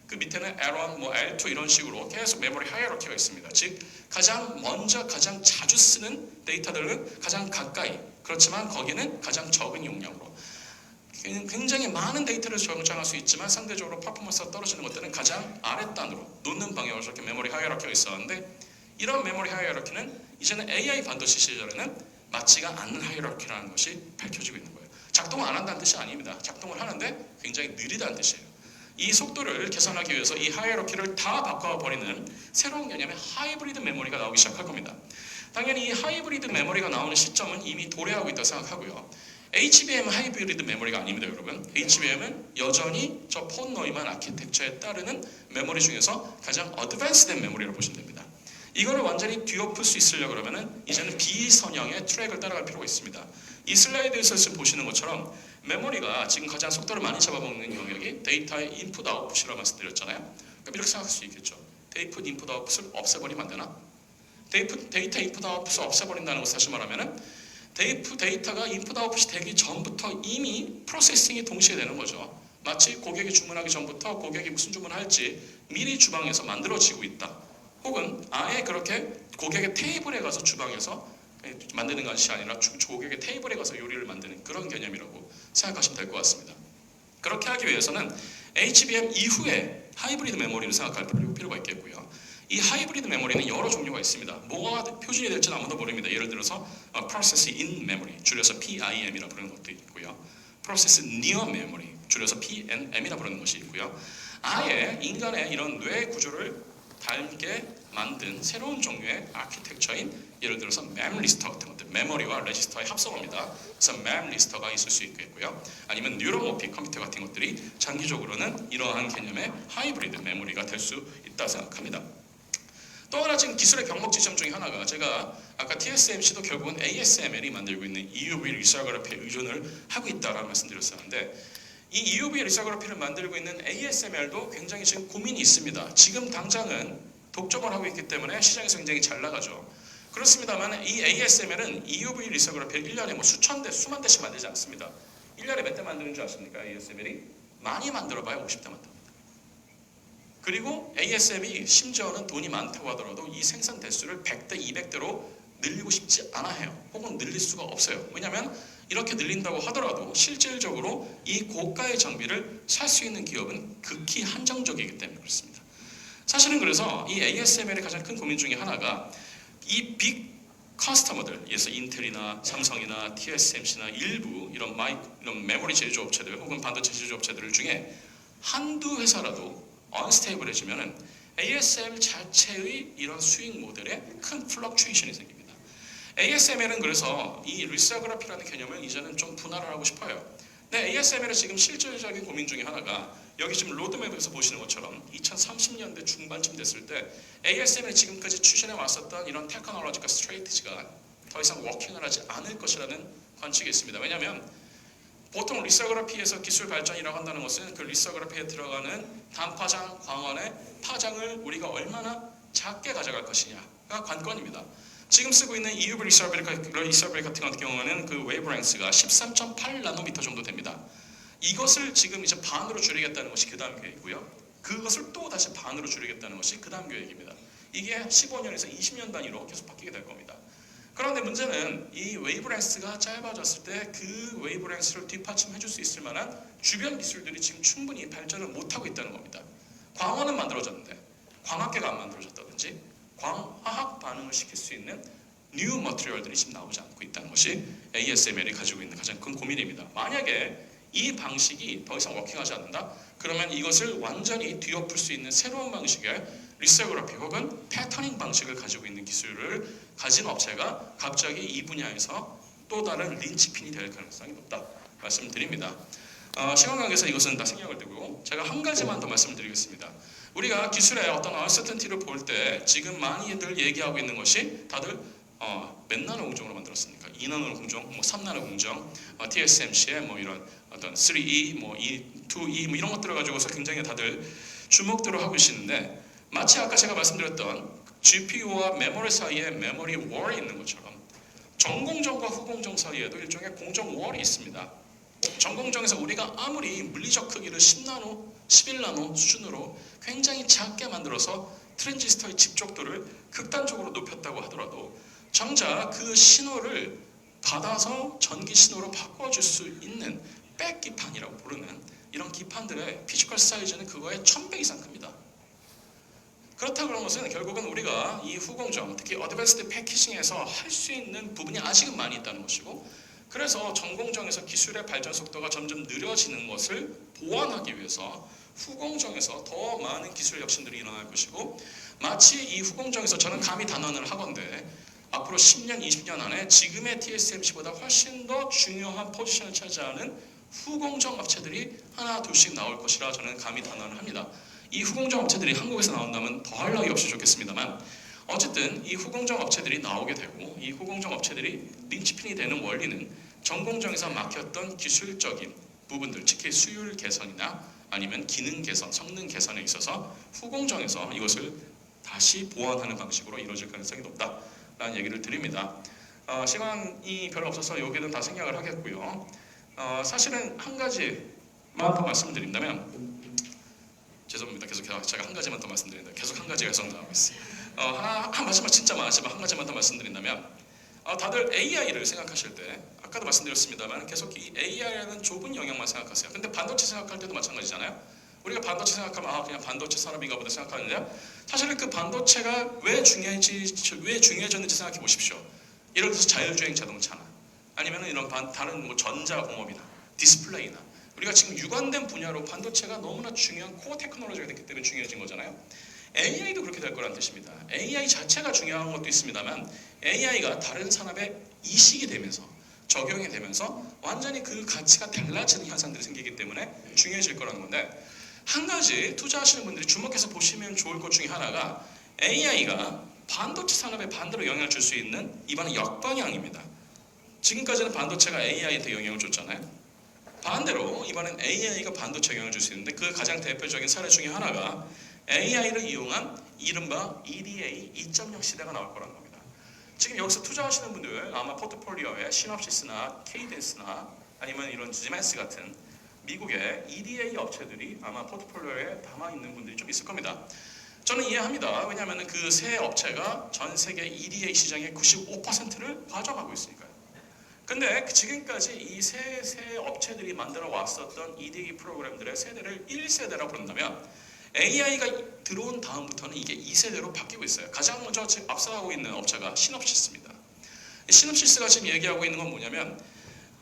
그 밑에는 L1, L2 이런 식으로 계속 메모리 하이어라키가 있습니다. 즉 가장 먼저 가장 자주 쓰는 데이터들은 가장 가까이, 그렇지만 거기는 가장 적은 용량으로 굉장히 많은 데이터를 저장할 수 있지만 상대적으로 퍼포먼스가 떨어지는 것들은 가장 아랫단으로 놓는 방향으로 저렇게 메모리 하이어라키가 있었는데, 이런 메모리 하이어라키는 이제는 AI 반도체 시절에는 맞지가 않는 하이어라키라는 것이 밝혀지고 있는 거예요. 작동을 안 한다는 뜻이 아닙니다. 작동을 하는데 굉장히 느리다는 뜻이에요. 이 속도를 개선하기 위해서 이 하이어라키를 다 바꿔버리는 새로운 개념의 하이브리드 메모리가 나오기 시작할 겁니다. 당연히 이 하이브리드 메모리가 나오는 시점은 이미 도래하고 있다고 생각하고요. HBM 하이브리드 메모리가 아닙니다, 여러분. HBM은 여전히 저 폰 노이만 아키텍처에 따르는 메모리 중에서 가장 어드밴스된 메모리라고 보시면 됩니다. 이거를 완전히 뒤엎을 수 있으려고 그러면은 이제는 비선형의 트랙을 따라갈 필요가 있습니다. 이 슬라이드에서 지금 보시는 것처럼 메모리가 지금 가장 속도를 많이 잡아먹는 영역이 데이터의 인풋 아웃풋이라고 말씀드렸잖아요. 그럼 이렇게 생각할 수 있겠죠. 데이터 인풋 아웃풋을 없애버리면 안 되나? 데이터 인풋 아웃풋을 없애버린다는 것을 다시 말하면은 데이터가 인풋 아웃풋이 되기 전부터 이미 프로세싱이 동시에 되는 거죠. 마치 고객이 주문하기 전부터 고객이 무슨 주문을 할지 미리 주방에서 만들어지고 있다. 혹은 아예 그렇게 고객의 테이블에 가서 주방에서 만드는 것이 아니라 고객의 테이블에 가서 요리를 만드는 그런 개념이라고 생각하시면 될 것 같습니다. 그렇게 하기 위해서는 HBM 이후에 하이브리드 메모리를 생각할 필요가 있겠고요. 이 하이브리드 메모리는 여러 종류가 있습니다. 뭐가 표준이 될지는 아무도 모릅니다. 예를 들어서 Process in Memory, 줄여서 PIM이라 부르는 것도 있고요. Process Near Memory, 줄여서 PNM이라 부르는 것이 있고요. 아예 인간의 이런 뇌 구조를 닮게 만든 새로운 종류의 아키텍처인 예를 들어서 램 리스터 같은 것들, 메모리와 레지스터의 합성어입니다. 그래서 램 리스터가 있을 수 있겠고요. 아니면 뉴로모픽 컴퓨터 같은 것들이 장기적으로는 이러한 개념의 하이브리드 메모리가 될 수 있다 생각합니다. 또 하나 지금 기술의 병목 지점 중에 하나가 제가 아까 TSMC도 결국은 ASML이 만들고 있는 EUV 리서그래피에 의존을 하고 있다라는 말씀드렸었는데, 이 EUV 리서그래피를 만들고 있는 ASML도 굉장히 지금 고민이 있습니다. 지금 당장은 독점을 하고 있기 때문에 시장에서 굉장히 잘 나가죠. 그렇습니다만 이 ASML은 EUV 리서그래피를 1년에 수천 대, 수만 대씩 만들지 않습니다. 1년에 몇 대 만드는 줄 아십니까? ASML이 많이 만들어봐야 50대 만듭니다. 그리고 ASM이 심지어는 돈이 많다고 하더라도 이 생산 대수를 100대, 200대로 늘리고 싶지 않아 해요. 혹은 늘릴 수가 없어요. 왜냐하면 이렇게 늘린다고 하더라도 실질적으로 이 고가의 장비를 살 수 있는 기업은 극히 한정적이기 때문에 그렇습니다. 사실은 그래서 이 ASML의 가장 큰 고민 중에 하나가 이 빅 커스터머들, 예를 인텔이나 삼성이나 TSMC나 일부 이런 메모리 제조업체들 혹은 반도체 제조업체들 중에 한두 회사라도 언스테이블해지면은 ASML 자체의 이런 수익 모델에 큰 플럭추에이션이 생깁니다. ASML은 그래서 이 리서그래피라는 개념을 이제는 좀 분할을 하고 싶어요. 근데 ASML의 지금 실질적인 고민 중에 하나가 여기 지금 로드맵에서 보시는 것처럼 2030년대 중반쯤 됐을 때 ASML이 지금까지 추진해 왔었던 이런 테크놀로지컬 스트레이티지가 더 이상 워킹을 하지 않을 것이라는 관측이 있습니다. 왜냐하면 보통 리서그래피에서 기술 발전이라고 한다는 것은 그 리서그래피에 들어가는 단파장 광원의 파장을 우리가 얼마나 작게 가져갈 것이냐가 관건입니다. 지금 쓰고 있는 EUV 리서그래피 같은 경우에는 그 웨이브랭스가 13.8나노미터 정도 됩니다. 이것을 지금 이제 반으로 줄이겠다는 것이 그 다음 계획이고요. 그것을 또 다시 반으로 줄이겠다는 것이 그 다음 계획입니다. 이게 15년에서 20년 단위로 계속 바뀌게 될 겁니다. 그런데 문제는 이 웨이브랭스가 짧아졌을 때 그 웨이브랭스를 뒷받침해 줄 수 있을 만한 주변 기술들이 지금 충분히 발전을 못하고 있다는 겁니다. 광원은 만들어졌는데 광학계가 안 만들어졌다든지 광화학 반응을 시킬 수 있는 뉴 머티리얼들이 지금 나오지 않고 있다는 것이 ASML이 가지고 있는 가장 큰 고민입니다. 만약에 이 방식이 더 이상 워킹하지 않는다? 그러면 이것을 완전히 뒤엎을 수 있는 새로운 방식의 리서그래피 혹은 패터닝 방식을 가지고 있는 기술을 가진 업체가 갑자기 이 분야에서 또 다른 린치핀이 될 가능성이 높다 말씀드립니다. 시간 관계에서 이것은 다 생략을 두고 제가 한 가지만 더 말씀을 드리겠습니다. 우리가 기술의 어떤 uncertainty를 볼 때 지금 많이들 얘기하고 있는 것이 다들 몇 나노 공정으로 만들었습니까? 2나노 공정, 뭐 3나노 공정, TSMC의 뭐 이런 어떤 3E, 뭐 2E 뭐 이런 것들을 가지고서 굉장히 다들 주목들을 하고 계시는데 마치 아까 제가 말씀드렸던 GPU와 메모리 사이에 메모리 월이 있는 것처럼 전공정과 후공정 사이에도 일종의 공정 월이 있습니다. 전공정에서 우리가 아무리 물리적 크기를 10나노, 11나노 수준으로 굉장히 작게 만들어서 트랜지스터의 집적도를 극단적으로 높였다고 하더라도 정작 그 신호를 받아서 전기 신호로 바꿔줄 수 있는 백기판이라고 부르는 이런 기판들의 피지컬 사이즈는 그거의 1000배 이상 큽니다. 그렇다고 그런 것은 결국은 우리가 이 후공정, 특히 어드밴스드 패키징에서 할 수 있는 부분이 아직은 많이 있다는 것이고 그래서 전공정에서 기술의 발전 속도가 점점 느려지는 것을 보완하기 위해서 후공정에서 더 많은 기술 혁신들이 일어날 것이고 마치 이 후공정에서 저는 감히 단언을 하건대 앞으로 10년, 20년 안에 지금의 TSMC보다 훨씬 더 중요한 포지션을 차지하는 후공정 업체들이 하나 둘씩 나올 것이라 저는 감히 단언을 합니다. 이 후공정 업체들이 한국에서 나온다면 더할 나위 없이 좋겠습니다만 어쨌든 이 후공정 업체들이 나오게 되고 이 후공정 업체들이 린치핀이 되는 원리는 전공정에서 막혔던 기술적인 부분들, 특히 수율 개선이나 아니면 기능 개선, 성능 개선에 있어서 후공정에서 이것을 다시 보완하는 방식으로 이루어질 가능성이 높다라는 얘기를 드립니다. 시간이 별로 없어서 여기는 다 생략을 하겠고요. 사실은 한 가지만 더 말씀드린다면 죄송합니다. 계속 제가 한 가지만 더 말씀드린다. 계속 한 가지가 계속 나오고 있어요. 마지막 진짜 많지만 한 가지만 더 말씀드린다면 다들 AI를 생각하실 때 아까도 말씀드렸습니다만 계속 이 AI라는 좁은 영역만 생각하세요. 근데 반도체 생각할 때도 마찬가지잖아요. 우리가 반도체 생각하면 그냥 반도체 산업인가 보다 생각하는데 사실은 그 반도체가 왜 중요해졌는지 생각해 보십시오. 예를 들어서 자율주행 자동차나 아니면 이런 다른 뭐 전자공업이나 디스플레이나 우리가 지금 유관된 분야로 반도체가 너무나 중요한 코어 테크놀로지가 됐기 때문에 중요해진 거잖아요. AI도 그렇게 될 거란 뜻입니다. AI 자체가 중요한 것도 있습니다만 AI가 다른 산업에 이식이 되면서 적용이 되면서 완전히 그 가치가 달라지는 현상들이 생기기 때문에 중요해질 거라는 건데 한 가지 투자하시는 분들이 주목해서 보시면 좋을 것 중에 하나가 AI가 반도체 산업에 반대로 영향을 줄 수 있는 이번에 역방향입니다. 지금까지는 반도체가 AI한테 영향을 줬잖아요. 반대로 이번엔 AI가 반도체에 영향을 줄 수 있는데 그 가장 대표적인 사례 중에 하나가 AI를 이용한 이른바 EDA 2.0 시대가 나올 거라는 겁니다. 지금 여기서 투자하시는 분들 아마 포트폴리오에 시놉시스나 케이던스나 아니면 이런 지멘스 같은 미국의 EDA 업체들이 아마 포트폴리오에 담아있는 분들이 좀 있을 겁니다. 저는 이해합니다. 왜냐하면 그 세 업체가 전 세계 EDA 시장의 95%를 가져가고 있으니까요. 근데 지금까지 이 세 업체들이 만들어 왔었던 EDA 프로그램들의 세대를 1세대라고 부른다면 AI가 들어온 다음부터는 이게 2세대로 바뀌고 있어요. 가장 먼저 지금 앞서가고 있는 업체가 시놉시스입니다. 시놉시스가 지금 얘기하고 있는 건 뭐냐면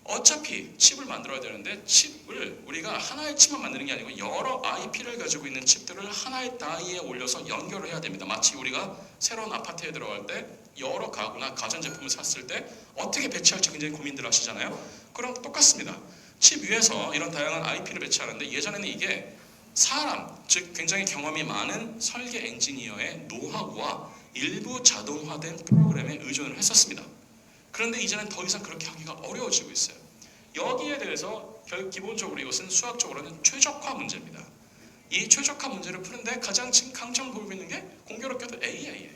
어차피 칩을 만들어야 되는데 칩을 우리가 하나의 칩만 만드는 게 아니고 여러 IP를 가지고 있는 칩들을 하나의 다이에 올려서 연결을 해야 됩니다. 마치 우리가 새로운 아파트에 들어갈 때 여러 가구나 가전제품을 샀을 때 어떻게 배치할지 굉장히 고민들 하시잖아요. 그럼 똑같습니다. 칩 위에서 이런 다양한 IP를 배치하는데 예전에는 이게 사람, 즉 굉장히 경험이 많은 설계 엔지니어의 노하우와 일부 자동화된 프로그램에 의존을 했었습니다. 그런데 이제는 더 이상 그렇게 하기가 어려워지고 있어요. 여기에 대해서 기본적으로 이것은 수학적으로는 최적화 문제입니다. 이 최적화 문제를 푸는데 가장 지금 강점을 보이고 있는 게 공교롭게도 AI예요.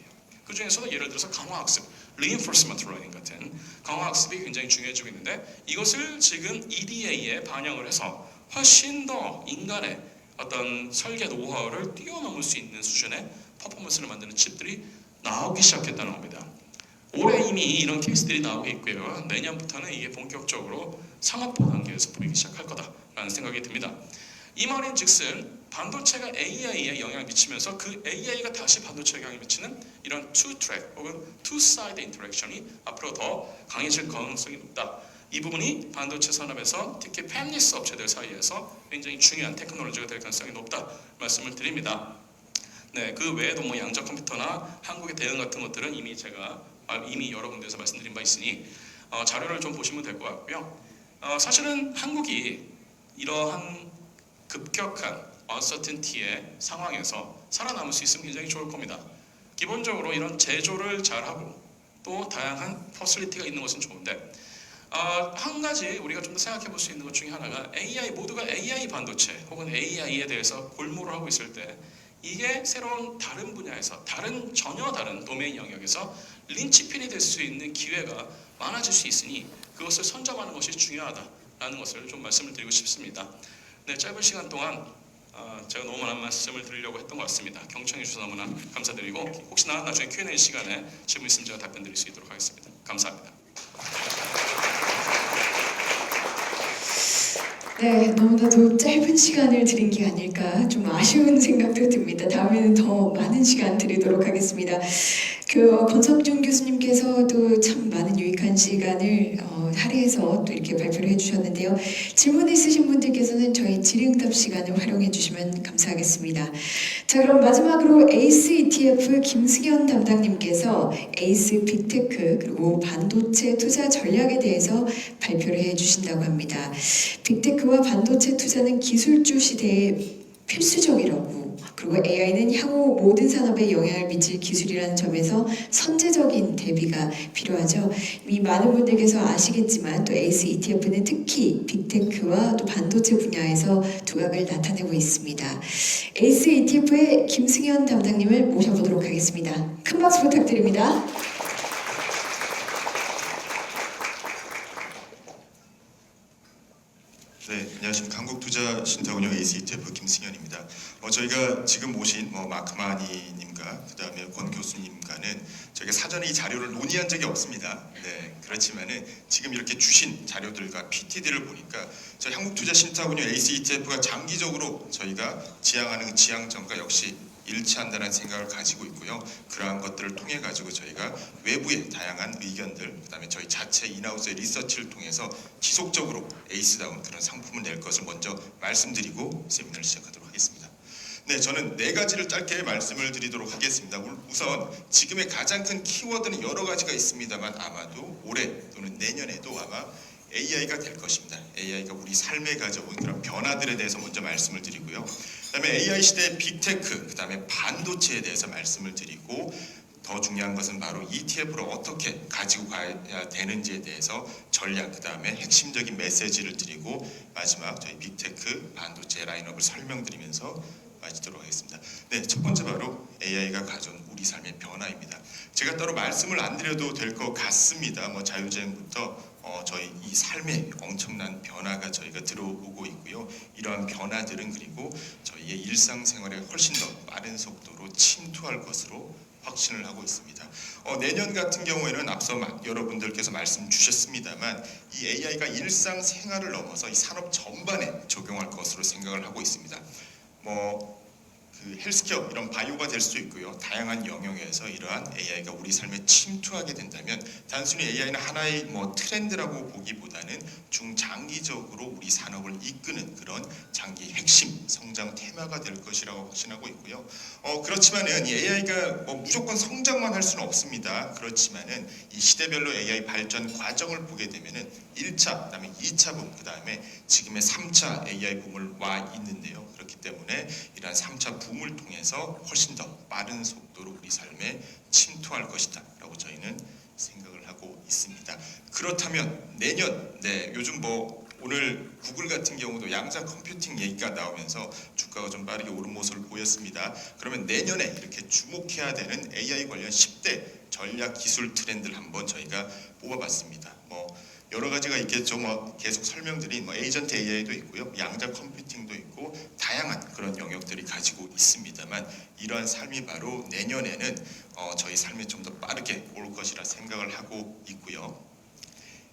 그 중에서도 예를 들어서 강화학습, reinforcement learning 같은 강화학습이 굉장히 중요해지고 있는데 이것을 지금 EDA에 반영을 해서 훨씬 더 인간의 어떤 설계 노하우를 뛰어넘을 수 있는 수준의 퍼포먼스를 만드는 칩들이 나오기 시작했다는 겁니다. 올해 이미 이런 케이스들이 나오고 있고요. 내년부터는 이게 본격적으로 상업화 단계에서 보이기 시작할 거다라는 생각이 듭니다. 이 말인 즉슨 반도체가 AI에 영향을 미치면서 그 AI가 다시 반도체에 영향을 미치는 이런 투-트랙 혹은 투-사이드 인터랙션이 앞으로 더 강해질 가능성이 높다. 이 부분이 반도체 산업에서 특히 팹리스 업체들 사이에서 굉장히 중요한 테크놀로지가 될 가능성이 높다 말씀을 드립니다. 네, 그 외에도 뭐 양자 컴퓨터나 한국의 대응 같은 것들은 이미 여러 군데에서 말씀드린 바 있으니 자료를 좀 보시면 될 것 같고요. 사실은 한국이 이러한 급격한 uncertainty의 상황에서 살아남을 수 있으면 굉장히 좋을 겁니다. 기본적으로 이런 제조를 잘하고 또 다양한 퍼실리티가 있는 것은 좋은데 한 가지 우리가 좀 더 생각해 볼 수 있는 것 중에 하나가 AI, 모두가 AI 반도체 혹은 AI에 대해서 골몰을 하고 있을 때 이게 새로운 다른 분야에서 전혀 다른 도메인 영역에서 린치핀이 될 수 있는 기회가 많아질 수 있으니 그것을 선점하는 것이 중요하다라는 것을 좀 말씀을 드리고 싶습니다. 네, 짧은 시간 동안 제가 너무 많은 말씀을 드리려고 했던 것 같습니다. 경청해 주셔서 너무나 감사드리고 혹시나 나중에 Q&A 시간에 질문 있으면 제가 답변 드릴 수 있도록 하겠습니다. 감사합니다. 네, 너무나도 짧은 시간을 드린 게 아닐까 좀 아쉬운 생각도 듭니다. 다음에는 더 많은 시간 드리도록 하겠습니다. 권석준 교수님께서도 참 많은 유익한 시간을 할애해서 또 이렇게 발표를 해주셨는데요. 질문 있으신 분들께서는 저희 질의응답 시간을 활용해 주시면 감사하겠습니다. 자, 그럼 마지막으로 에이스 ETF 김승현 담당님께서 에이스 빅테크 그리고 반도체 투자 전략에 대해서 발표를 해주신다고 합니다. 빅테크와 반도체 투자는 기술주 시대에 필수적이라고, 그리고 AI는 향후 모든 산업에 영향을 미칠 기술이라는 점에서 선제적인 대비가 필요하죠. 이미 많은 분들께서 아시겠지만 또 에이스 ETF는 특히 빅테크와 또 반도체 분야에서 두각을 나타내고 있습니다. 에이스 ETF의 김승현 담당님을 모셔보도록 하겠습니다. 큰 박수 부탁드립니다. 네, 안녕하십니까. 한국투자신탁운용 에이스 ETF 김승현입니다. 저희가 지금 모신 마크 마하니님과 그다음에 권 교수님과는 저희가 사전에 이 자료를 논의한 적이 없습니다. 네, 그렇지만은 지금 이렇게 주신 자료들과 PT들을 보니까 저희 한국투자신탁운용 에이스 ETF가 장기적으로 저희가 지향하는 지향점과 역시 일치한다는 생각을 가지고 있고요. 그러한 것들을 통해 가지고 저희가 외부의 다양한 의견들, 그다음에 저희 자체 인하우스의 리서치를 통해서 지속적으로 에이스다운 그런 상품을 낼 것을 먼저 말씀드리고 세미나를 시작하도록 하겠습니다. 네, 저는 네 가지를 짧게 말씀을 드리도록 하겠습니다. 우선 지금의 가장 큰 키워드는 여러 가지가 있습니다만 아마도 올해 또는 내년에도 아마 AI가 될 것입니다. AI가 우리 삶에 가져온 그런 변화들에 대해서 먼저 말씀을 드리고요. 그다음에 AI 시대의 빅테크, 그다음에 반도체에 대해서 말씀을 드리고 더 중요한 것은 바로 ETF를 어떻게 가지고 가야 되는지에 대해서 전략, 그다음에 핵심적인 메시지를 드리고 마지막 저희 빅테크 반도체 라인업을 설명드리면서 마치도록 하겠습니다. 네, 첫 번째 바로 AI가 가져온 우리 삶의 변화입니다. 제가 따로 말씀을 안 드려도 될 것 같습니다. 자유재행부터 저희 이 삶에 엄청난 변화가 저희가 들어오고 있고요. 이러한 변화들은 그리고 저희의 일상생활에 훨씬 더 빠른 속도로 침투할 것으로 확신을 하고 있습니다. 내년 같은 경우에는 앞서 여러분들께서 말씀 주셨습니다만 이 AI가 일상생활을 넘어서 이 산업 전반에 적용할 것으로 생각을 하고 있습니다. 헬스케어 이런 바이오가 될 수 있고요. 다양한 영역에서 이러한 AI가 우리 삶에 침투하게 된다면 단순히 AI는 하나의 트렌드라고 보기보다는 중장기적으로 우리 산업을 이끄는 그런 장기 핵심 성장 테마가 될 것이라고 확신하고 있고요. 그렇지만은 이 AI가 무조건 성장만 할 수는 없습니다. 그렇지만은 이 시대별로 AI 발전 과정을 보게 되면은 1차, 그다음에 2차 붐, 그다음에 지금의 3차 AI 붐을 와 있는데요. 그렇기 때문에 이러한 3차 붐을 통해서 훨씬 더 빠른 속도로 우리 삶에 침투할 것이다 라고 저희는 생각을 하고 있습니다. 그렇다면 내년, 요즘 오늘 구글 같은 경우도 양자 컴퓨팅 얘기가 나오면서 주가가 좀 빠르게 오른 모습을 보였습니다. 그러면 내년에 이렇게 주목해야 되는 AI 관련 10대 전략 기술 트렌드를 한번 저희가 뽑아봤습니다. 여러 가지가 있겠죠. 계속 설명드린 에이전트 AI도 있고요, 양자 컴퓨팅도 있고 다양한 그런 영역들이 가지고 있습니다만 이러한 삶이 바로 내년에는 저희 삶에 좀 더 빠르게 올 것이라 생각을 하고 있고요.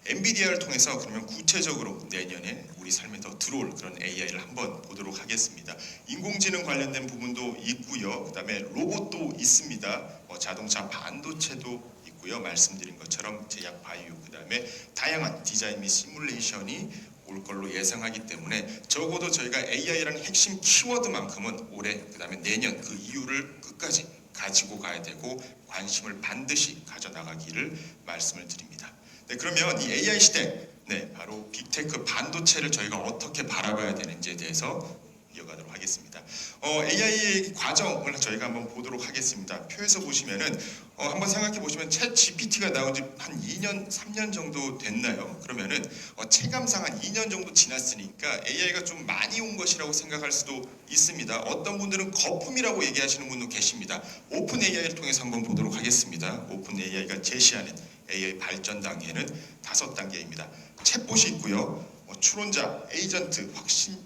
엔비디아를 통해서 그러면 구체적으로 내년에 우리 삶에 더 들어올 그런 AI를 한번 보도록 하겠습니다. 인공지능 관련된 부분도 있고요. 그다음에 로봇도 있습니다. 자동차 반도체도 있고요. 말씀드린 것처럼 제약 바이오, 그다음에 다양한 디자인 및 시뮬레이션이 올 걸로 예상하기 때문에 적어도 저희가 AI라는 핵심 키워드만큼은 올해 그다음에 내년 그 이유를 끝까지 가지고 가야 되고 관심을 반드시 가져나가기를 말씀을 드립니다. 네, 그러면 이 AI 시대, 바로 빅테크 반도체를 저희가 어떻게 바라봐야 되는지에 대해서 이어가도록 하겠습니다. AI의 과정을 저희가 한번 보도록 하겠습니다. 표에서 보시면은 한번 생각해 보시면 챗 GPT가 나온 지 한 2년, 3년 정도 됐나요? 그러면은 체감상 한 2년 정도 지났으니까 AI가 좀 많이 온 것이라고 생각할 수도 있습니다. 어떤 분들은 거품이라고 얘기하시는 분도 계십니다. 오픈 AI를 통해서 한번 보도록 하겠습니다. 오픈 AI가 제시하는 AI 발전 단계는 5단계입니다. 챗봇이 있고요. 추론자, 에이전트,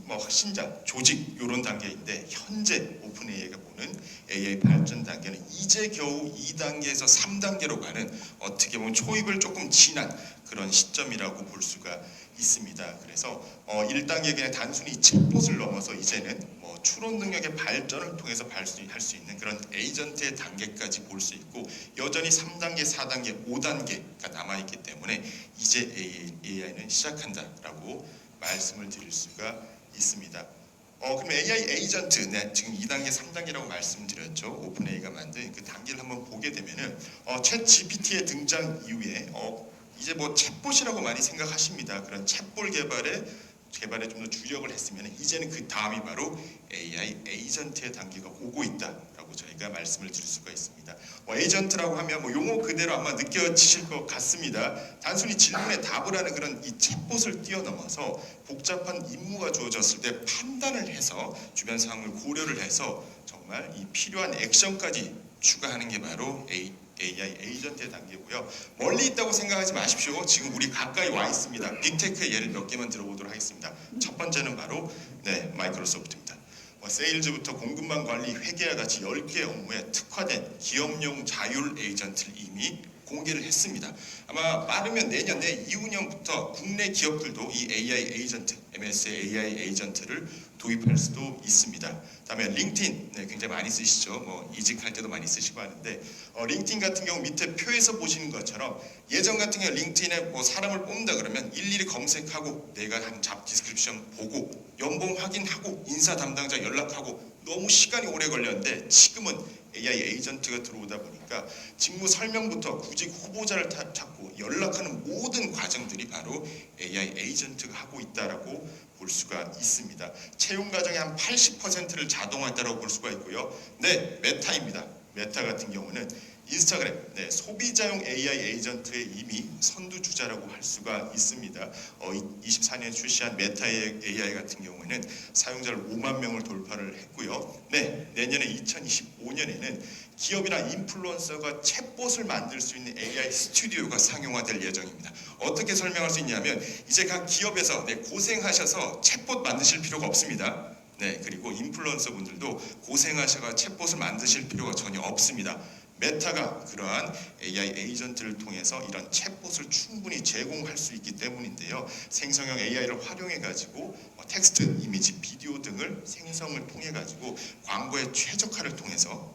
확신자, 조직 이런 단계인데 현재 오픈 AI가 보는 AI 발전 단계는 이제 겨우 2단계에서 3단계로 가는 어떻게 보면 초입을 조금 지난 그런 시점이라고 볼 수가 있습니다. 그래서 1단계 그냥 단순히 챗봇을 넘어서 이제는 추론 능력의 발전을 통해서 할 수 있는 그런 에이전트의 단계까지 볼 수 있고 여전히 3단계, 4단계, 5단계가 남아있기 때문에 이제 AI는 시작한다라고 말씀을 드릴 수가 있습니다. 그럼 AI 에이전트, 지금 2단계, 3단계라고 말씀드렸죠. 오픈AI가 만든 그 단계를 한번 보게 되면은 챗 GPT의 등장 이후에 이제 챗봇이라고 많이 생각하십니다. 그런 챗봇 개발에 좀 더 주력을 했으면 이제는 그 다음이 바로 AI 에이전트의 단계가 오고 있다라고 저희가 말씀을 드릴 수가 있습니다. 에이전트라고 하면 용어 그대로 아마 느껴지실 것 같습니다. 단순히 질문에 답을 하는 그런 이 챗봇을 뛰어넘어서 복잡한 임무가 주어졌을 때 판단을 해서 주변 상황을 고려를 해서 정말 이 필요한 액션까지 추가하는 게 바로 AI 에이전트의 단계고요. 멀리 있다고 생각하지 마십시오. 지금 우리 가까이 와 있습니다. 빅테크의 예를 몇 개만 들어보도록 하겠습니다. 첫 번째는 바로 마이크로소프트입니다. 세일즈부터 공급망 관리, 회계와 같이 10개 업무에 특화된 기업용 자율 에이전트를 이미 공개를 했습니다. 아마 빠르면 내년, 이후년부터 국내 기업들도 이 AI 에이전트, MS AI 에이전트를 도입할 수도 있습니다. 다음에 링크드인, 굉장히 많이 쓰시죠. 이직할 때도 많이 쓰시고 하는데 링크드인 같은 경우 밑에 표에서 보시는 것처럼 예전 같은 경우 링크드인에 사람을 뽑는다 그러면 일일이 검색하고 내가 한 잡 디스크립션 보고 연봉 확인하고 인사 담당자 연락하고 너무 시간이 오래 걸렸는데 지금은 AI 에이전트가 들어오다 보니까 직무 설명부터 구직 후보자를 찾고 연락하는 모든 과정들이 바로 AI 에이전트가 하고 있다라고 볼 수가 있습니다. 채용 과정의 한 80%를 자동화했다고 볼 수가 있고요. 메타입니다. 메타 같은 경우는 인스타그램, 소비자용 AI 에이전트의 이미 선두주자라고 할 수가 있습니다. 24년에 출시한 메타 AI 같은 경우에는 사용자를 5만 명을 돌파를 했고요. 내년에 2025년에는 기업이나 인플루언서가 챗봇을 만들 수 있는 AI 스튜디오가 상용화될 예정입니다. 어떻게 설명할 수 있냐면 이제 각 기업에서 고생하셔서 챗봇 만드실 필요가 없습니다. 그리고 인플루언서 분들도 고생하셔서 챗봇을 만드실 필요가 전혀 없습니다. 메타가 그러한 AI 에이전트를 통해서 이런 챗봇을 충분히 제공할 수 있기 때문인데요. 생성형 AI를 활용해가지고 텍스트, 이미지, 비디오 등을 생성을 통해가지고 광고의 최적화를 통해서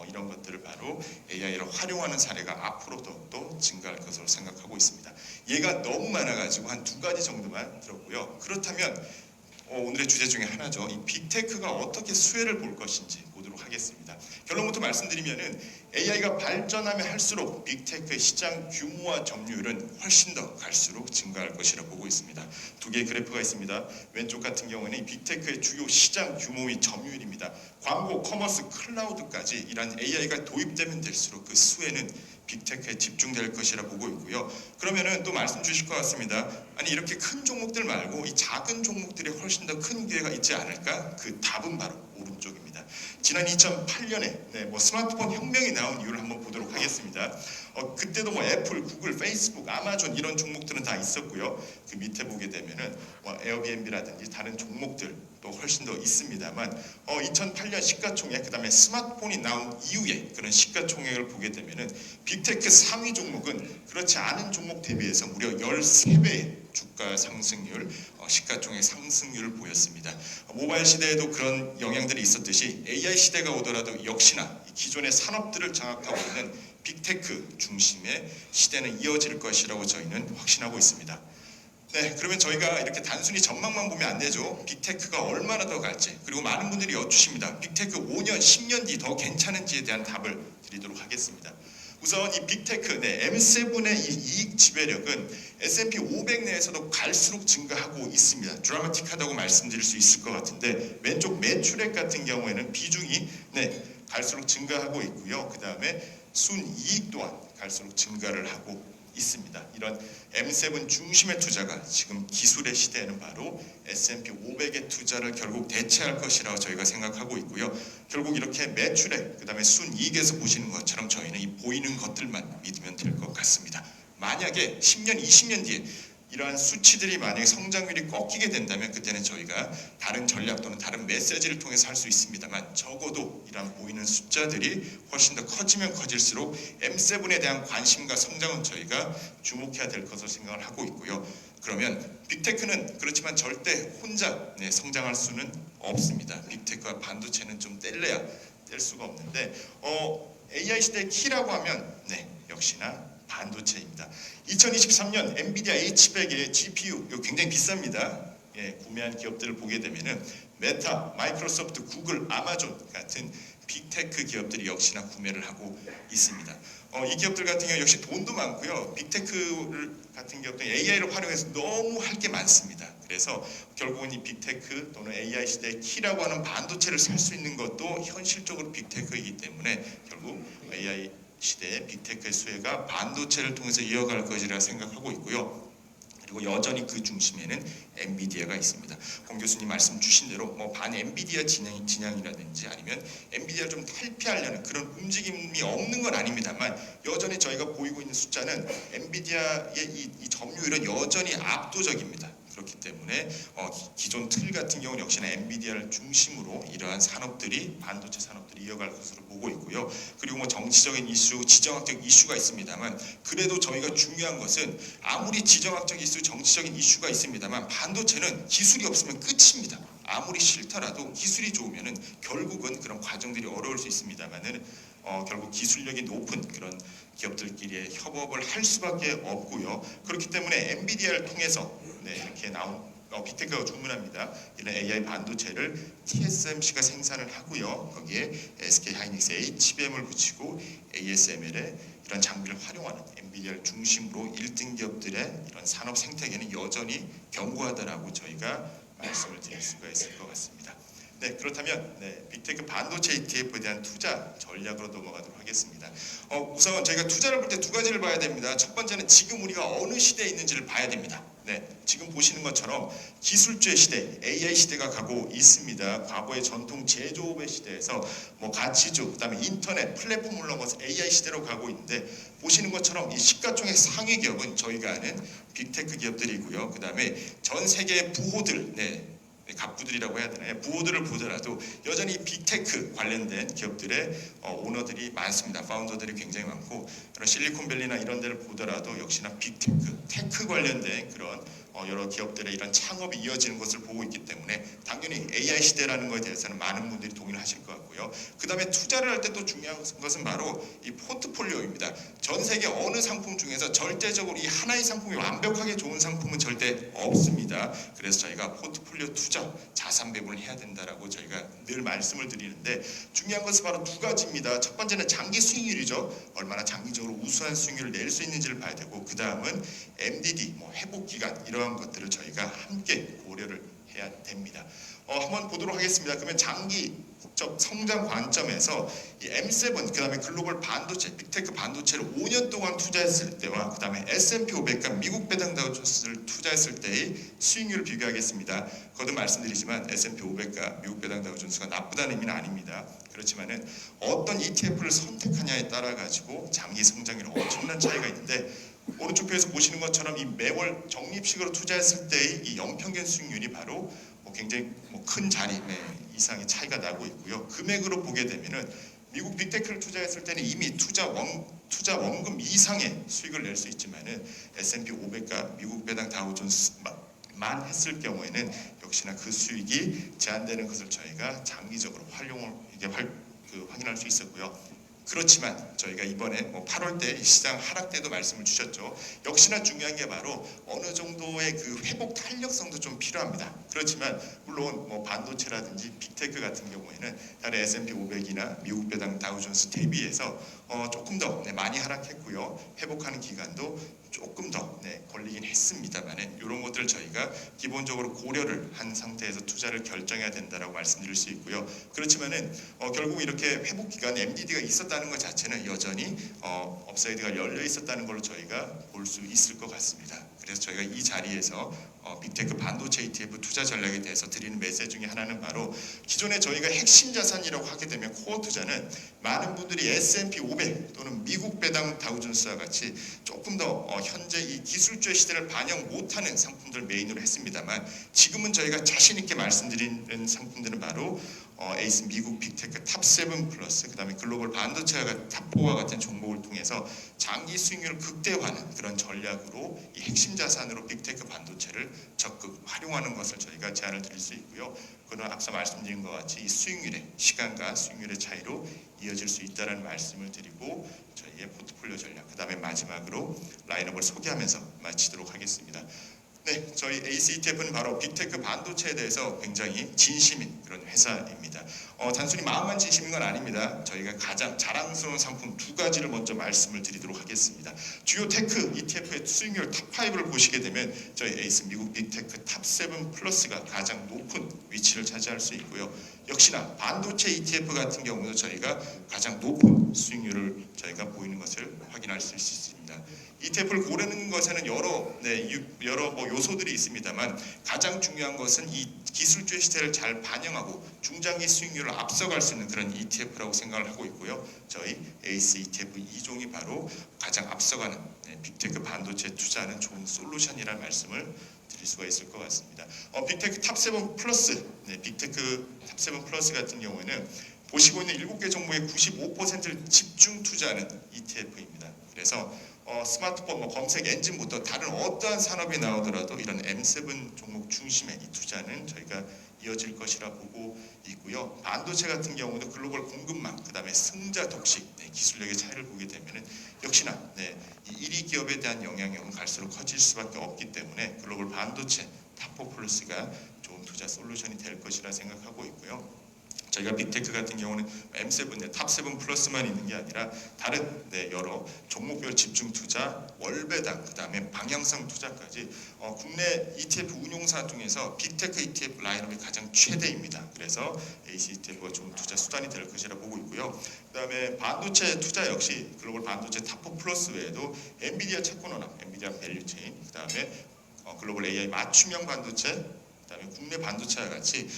이런 것들을 바로 AI를 활용하는 사례가 앞으로 더욱더 증가할 것으로 생각하고 있습니다. 얘가 너무 많아가지고 한 2가지 정도만 들었고요. 그렇다면 오늘의 주제 중에 하나죠. 이 빅테크가 어떻게 수혜를 볼 것인지 보도록 하겠습니다. 결론부터 말씀드리면은 AI가 발전하면 할수록 빅테크의 시장 규모와 점유율은 훨씬 더 갈수록 증가할 것이라 보고 있습니다. 2개의 그래프가 있습니다. 왼쪽 같은 경우는 빅테크의 주요 시장 규모 및 점유율입니다. 광고, 커머스, 클라우드까지 이런 AI가 도입되면 될수록 그 수혜는 빅테크에 집중될 것이라 보고 있고요. 그러면은 또 말씀 주실 것 같습니다. 아니 이렇게 큰 종목들 말고 이 작은 종목들이 훨씬 더 큰 기회가 있지 않을까? 그 답은 바로 오른쪽입니다. 지난 2008년에 스마트폰 혁명이 나온 이유를 한번 보도록 하겠습니다. 그때도 애플, 구글, 페이스북, 아마존 이런 종목들은 다 있었고요. 그 밑에 보게 되면은 에어비앤비라든지 다른 종목들도 훨씬 더 있습니다만 2008년 시가총액 그다음에 스마트폰이 나온 이후에 그런 시가총액을 보게 되면은 빅테크 상위 종목은 그렇지 않은 종목 대비해서 무려 13배의 주가 상승률, 시가총액 상승률을 보였습니다. 모바일 시대에도 그런 영향들이 있었듯이 AI 시대가 오더라도 역시나 기존의 산업들을 장악하고 있는 빅테크 중심의 시대는 이어질 것이라고 저희는 확신하고 있습니다. 그러면 저희가 이렇게 단순히 전망만 보면 안 되죠. 빅테크가 얼마나 더 갈지, 그리고 많은 분들이 여쭈십니다. 빅테크 5년, 10년 뒤 더 괜찮은지에 대한 답을 드리도록 하겠습니다. 우선 이 빅테크, M7의 이 이익 지배력은 S&P 500 내에서도 갈수록 증가하고 있습니다. 드라마틱하다고 말씀드릴 수 있을 것 같은데 왼쪽 매출액 같은 경우에는 비중이 갈수록 증가하고 있고요. 그 다음에 순이익 또한 갈수록 증가를 하고 있습니다. 이런 M7 중심의 투자가 지금 기술의 시대에는 바로 S&P 500의 투자를 결국 대체할 것이라고 저희가 생각하고 있고요. 결국 이렇게 매출액, 그 다음에 순이익에서 보시는 것처럼 저희는 이 보이는 것들만 믿으면 될 것 같습니다. 만약에 10년, 20년 뒤에 이러한 수치들이 만약에 성장률이 꺾이게 된다면 그때는 저희가 다른 전략 또는 다른 메시지를 통해서 할 수 있습니다만 적어도 이러한 보이는 숫자들이 훨씬 더 커지면 커질수록 M7에 대한 관심과 성장은 저희가 주목해야 될 것으로 생각을 하고 있고요. 그러면 빅테크는 그렇지만 절대 혼자 성장할 수는 없습니다. 빅테크와 반도체는 좀 뗄래야 뗄 수가 없는데 AI 시대의 키라고 하면 역시나 반도체입니다. 2023년 엔비디아 H100의 GPU 이거 굉장히 비쌉니다. 구매한 기업들을 보게 되면은 메타, 마이크로소프트, 구글, 아마존 같은 빅테크 기업들이 역시나 구매를 하고 있습니다. 이 기업들 같은 경우 역시 돈도 많고요. 빅테크 같은 기업들 AI를 활용해서 너무 할 게 많습니다. 그래서 결국은 이 빅테크 또는 AI 시대의 키라고 하는 반도체를 살 수 있는 것도 현실적으로 빅테크이기 때문에 결국 AI 시대의 빅테크의 수혜가 반도체를 통해서 이어갈 것이라 생각하고 있고요. 그리고 여전히 그 중심에는 엔비디아가 있습니다. 공 교수님 말씀 주신 대로 반 엔비디아 진영이라든지 아니면 엔비디아를 좀 탈피하려는 그런 움직임이 없는 건 아닙니다만 여전히 저희가 보이고 있는 숫자는 엔비디아의 이 점유율은 여전히 압도적입니다. 그렇기 때문에 기존 틀 같은 경우는 역시나 엔비디아를 중심으로 이러한 산업들이 반도체 산업들이 이어갈 것으로 보고 있고요. 그리고 정치적인 이슈, 지정학적 이슈가 있습니다만 그래도 저희가 중요한 것은 아무리 지정학적 이슈, 정치적인 이슈가 있습니다만 반도체는 기술이 없으면 끝입니다. 아무리 싫더라도 기술이 좋으면은 결국은 그런 과정들이 어려울 수 있습니다만은 결국 기술력이 높은 그런 기업들끼리의 협업을 할 수밖에 없고요. 그렇기 때문에 엔비디아를 통해서 이렇게 나온 빅테크가 주문합니다. 이런 AI 반도체를 TSMC가 생산을 하고요. 거기에 SK하이닉스 HBM을 붙이고 ASML의 이런 장비를 활용하는 엔비디아를 중심으로 1등 기업들의 이런 산업 생태계는 여전히 견고하다라고 저희가 말씀을 드릴 수가 있을 것 같습니다. 그렇다면 빅테크 반도체 ETF에 대한 투자 전략으로 넘어가도록 하겠습니다. 우선 저희가 투자를 볼 때 두 가지를 봐야 됩니다. 첫 번째는 지금 우리가 어느 시대에 있는지를 봐야 됩니다. 지금 보시는 것처럼 기술주의 시대, AI 시대가 가고 있습니다. 과거의 전통 제조업의 시대에서 가치주, 그다음에 인터넷, 플랫폼을 넘어서 AI 시대로 가고 있는데 보시는 것처럼 이 시가총액 상위 기업은 저희가 아는 빅테크 기업들이고요. 그다음에 전 세계의 부호들, 갑부들이라고 해야 되나요? 부호들을 보더라도 여전히 빅테크 관련된 기업들의 오너들이 많습니다. 파운더들이 굉장히 많고 실리콘밸리나 이런 데를 보더라도 역시나 빅테크, 테크 관련된 그런 여러 기업들의 이런 창업이 이어지는 것을 보고 있기 때문에 당연히 AI 시대라는 것에 대해서는 많은 분들이 동의를 하실 것 같고요. 그 다음에 투자를 할 때 또 중요한 것은 바로 이 포트폴리오입니다. 전 세계 어느 상품 중에서 절대적으로 이 하나의 상품이 완벽하게 좋은 상품은 절대 없습니다. 그래서 저희가 포트폴리오 투자, 자산 배분을 해야 된다라고 저희가 늘 말씀을 드리는데 중요한 것은 바로 두 가지입니다. 첫 번째는 장기 수익률이죠. 얼마나 장기적으로 우수한 수익률을 낼 수 있는지를 봐야 되고 그 다음은 MDD, 회복 기간 이러한 것들을 저희가 함께 고려를 해야 됩니다. 한번 보도록 하겠습니다. 그러면 장기적 성장 관점에서 이 M7 그다음에 글로벌 반도체, 빅테크 반도체를 5년 동안 투자했을 때와 그다음에 S&P 500과 미국 배당 다우존스를 투자했을 때의 수익률을 비교하겠습니다. 거듭 말씀드리지만 S&P 500과 미국 배당 다우존스가 나쁘다는 의미는 아닙니다. 그렇지만은 어떤 ETF를 선택하냐에 따라 가지고 장기 성장률에 엄청난 차이가 있는데 오른쪽 표에서 보시는 것처럼 이 매월 적립식으로 투자했을 때의 이 연평균 수익률이 바로 굉장히 큰 자리 이상의 차이가 나고 있고요. 금액으로 보게 되면은 미국 빅테크를 투자했을 때는 이미 투자 원금 이상의 수익을 낼 수 있지만은 S&P 500과 미국 배당 다우존스만 했을 경우에는 역시나 그 수익이 제한되는 것을 저희가 장기적으로 확인할 수 있었고요. 그렇지만 저희가 이번에 8월 때 시장 하락 때도 말씀을 주셨죠. 역시나 중요한 게 바로 어느 정도의 그 회복 탄력성도 좀 필요합니다. 그렇지만 물론 반도체라든지 빅테크 같은 경우에는 다른 S&P 500이나 미국 배당 다우존스 대비해서 조금 더 많이 하락했고요. 회복하는 기간도 조금 더 걸리긴 했습니다만은 이런 것들을 저희가 기본적으로 고려를 한 상태에서 투자를 결정해야 된다라고 말씀드릴 수 있고요. 그렇지만은 결국 이렇게 회복 기간에 엔비디아가 있었다는 것 자체는 여전히 업사이드가 열려 있었다는 걸로 저희가 볼 수 있을 것 같습니다. 그래서 저희가 이 자리에서 빅테크 반도체 ETF 투자 전략에 대해서 드리는 메시지 중에 하나는 바로 기존에 저희가 핵심 자산이라고 하게 되면 코어 투자는 많은 분들이 S&P 500 또는 미국 배당 다우존스와 같이 조금 더 현재 이 기술주의 시대를 반영 못하는 상품들 메인으로 했습니다만 지금은 저희가 자신 있게 말씀드리는 상품들은 바로 에이스 미국 빅테크 탑7 플러스 그다음에 글로벌 반도체와 탑4와 같은 종목을 통해서 장기 수익률을 극대화하는 그런 전략으로 이 핵심 자산으로 빅테크 반도체를 적극 활용하는 것을 저희가 제안을 드릴 수 있고요. 그건 앞서 말씀드린 것 같이 이 수익률의 시간과 수익률의 차이로 이어질 수 있다는 말씀을 드리고 저희의 포트폴리오 전략 그다음에 마지막으로 라인업을 소개하면서 마치도록 하겠습니다. 네, 저희 에이스 ETF는 바로 빅테크 반도체에 대해서 굉장히 진심인 그런 회사입니다. 단순히 마음만 진심인 건 아닙니다. 저희가 가장 자랑스러운 상품 두 가지를 먼저 말씀을 드리도록 하겠습니다. 주요 테크 ETF의 수익률 탑5를 보시게 되면 저희 에이스 미국 빅테크 탑7 플러스가 가장 높은 위치를 차지할 수 있고요. 역시나 반도체 ETF 같은 경우도 저희가 가장 높은 수익률을 저희가 보이는 것을 확인할 수 있습니다. ETF를 고르는 것에는 여러 요소들이 있습니다만 가장 중요한 것은 이 기술주의 시대를 잘 반영하고 중장기 수익률을 앞서갈 수 있는 그런 ETF라고 생각을 하고 있고요. 저희 에이스 ETF 2종이 바로 가장 앞서가는 빅테크 반도체 투자하는 좋은 솔루션이라는 말씀을 드릴 수가 있을 것 같습니다. 빅테크 탑7 플러스, 빅테크 탑7 플러스 같은 경우에는 보시고 있는 7개 종목의 95%를 집중 투자하는 ETF입니다. 그래서 스마트폰 검색 엔진부터 다른 어떠한 산업이 나오더라도 이런 M7 종목 중심의 이 투자는 저희가 이어질 것이라 보고 있고요. 반도체 같은 경우도 글로벌 공급망, 그다음에 승자 독식, 기술력의 차이를 보게 되면은 역시나 이 1위 기업에 대한 영향력은 갈수록 커질 수밖에 없기 때문에 글로벌 반도체 탑4 플러스가 좋은 투자 솔루션이 될 것이라 생각하고 있고요. 저희가 빅테크 같은 경우는 M7, 탑7 플러스만 있는 게 아니라 다른 여러 종목별 집중 투자, 월배당, 그다음에 방향성 투자까지 국내 ETF 운용사 중에서 빅테크 ETF 라인업이 가장 최대입니다. 그래서 에이스 ETF가 좋은 투자 수단이 될 것이라 보고 있고요. 그다음에 반도체 투자 역시 글로벌 반도체 탑4 플러스 외에도 엔비디아 채권원화, 엔비디아 밸류체인, 그다음에 글로벌 AI 맞춤형 반도체, 그다음에 국내 반도체와 같이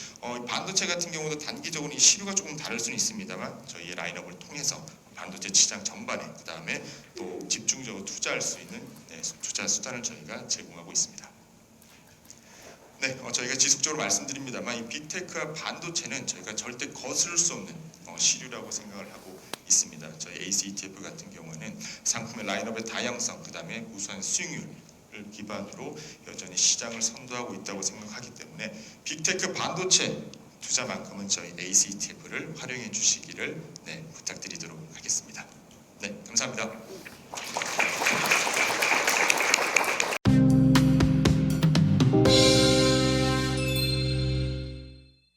반도체 같은 경우도 단기적으로 이 시류가 조금 다를 수는 있습니다만 저희의 라인업을 통해서 반도체 시장 전반에 그다음에 또 집중적으로 투자할 수 있는 투자 수단을 저희가 제공하고 있습니다. 저희가 지속적으로 말씀드립니다만 이 빅테크와 반도체는 저희가 절대 거스를 수 없는 시류라고 생각을 하고 있습니다. 저희 에이스 ETF 같은 경우는 상품의 라인업의 다양성, 그다음에 우수한 수익률 기반으로 여전히 시장을 선도하고 있다고 생각하기 때문에 빅테크 반도체 투자만큼은 저희 에이스 ETF를 활용해 주시기를 부탁드리도록 하겠습니다. 감사합니다.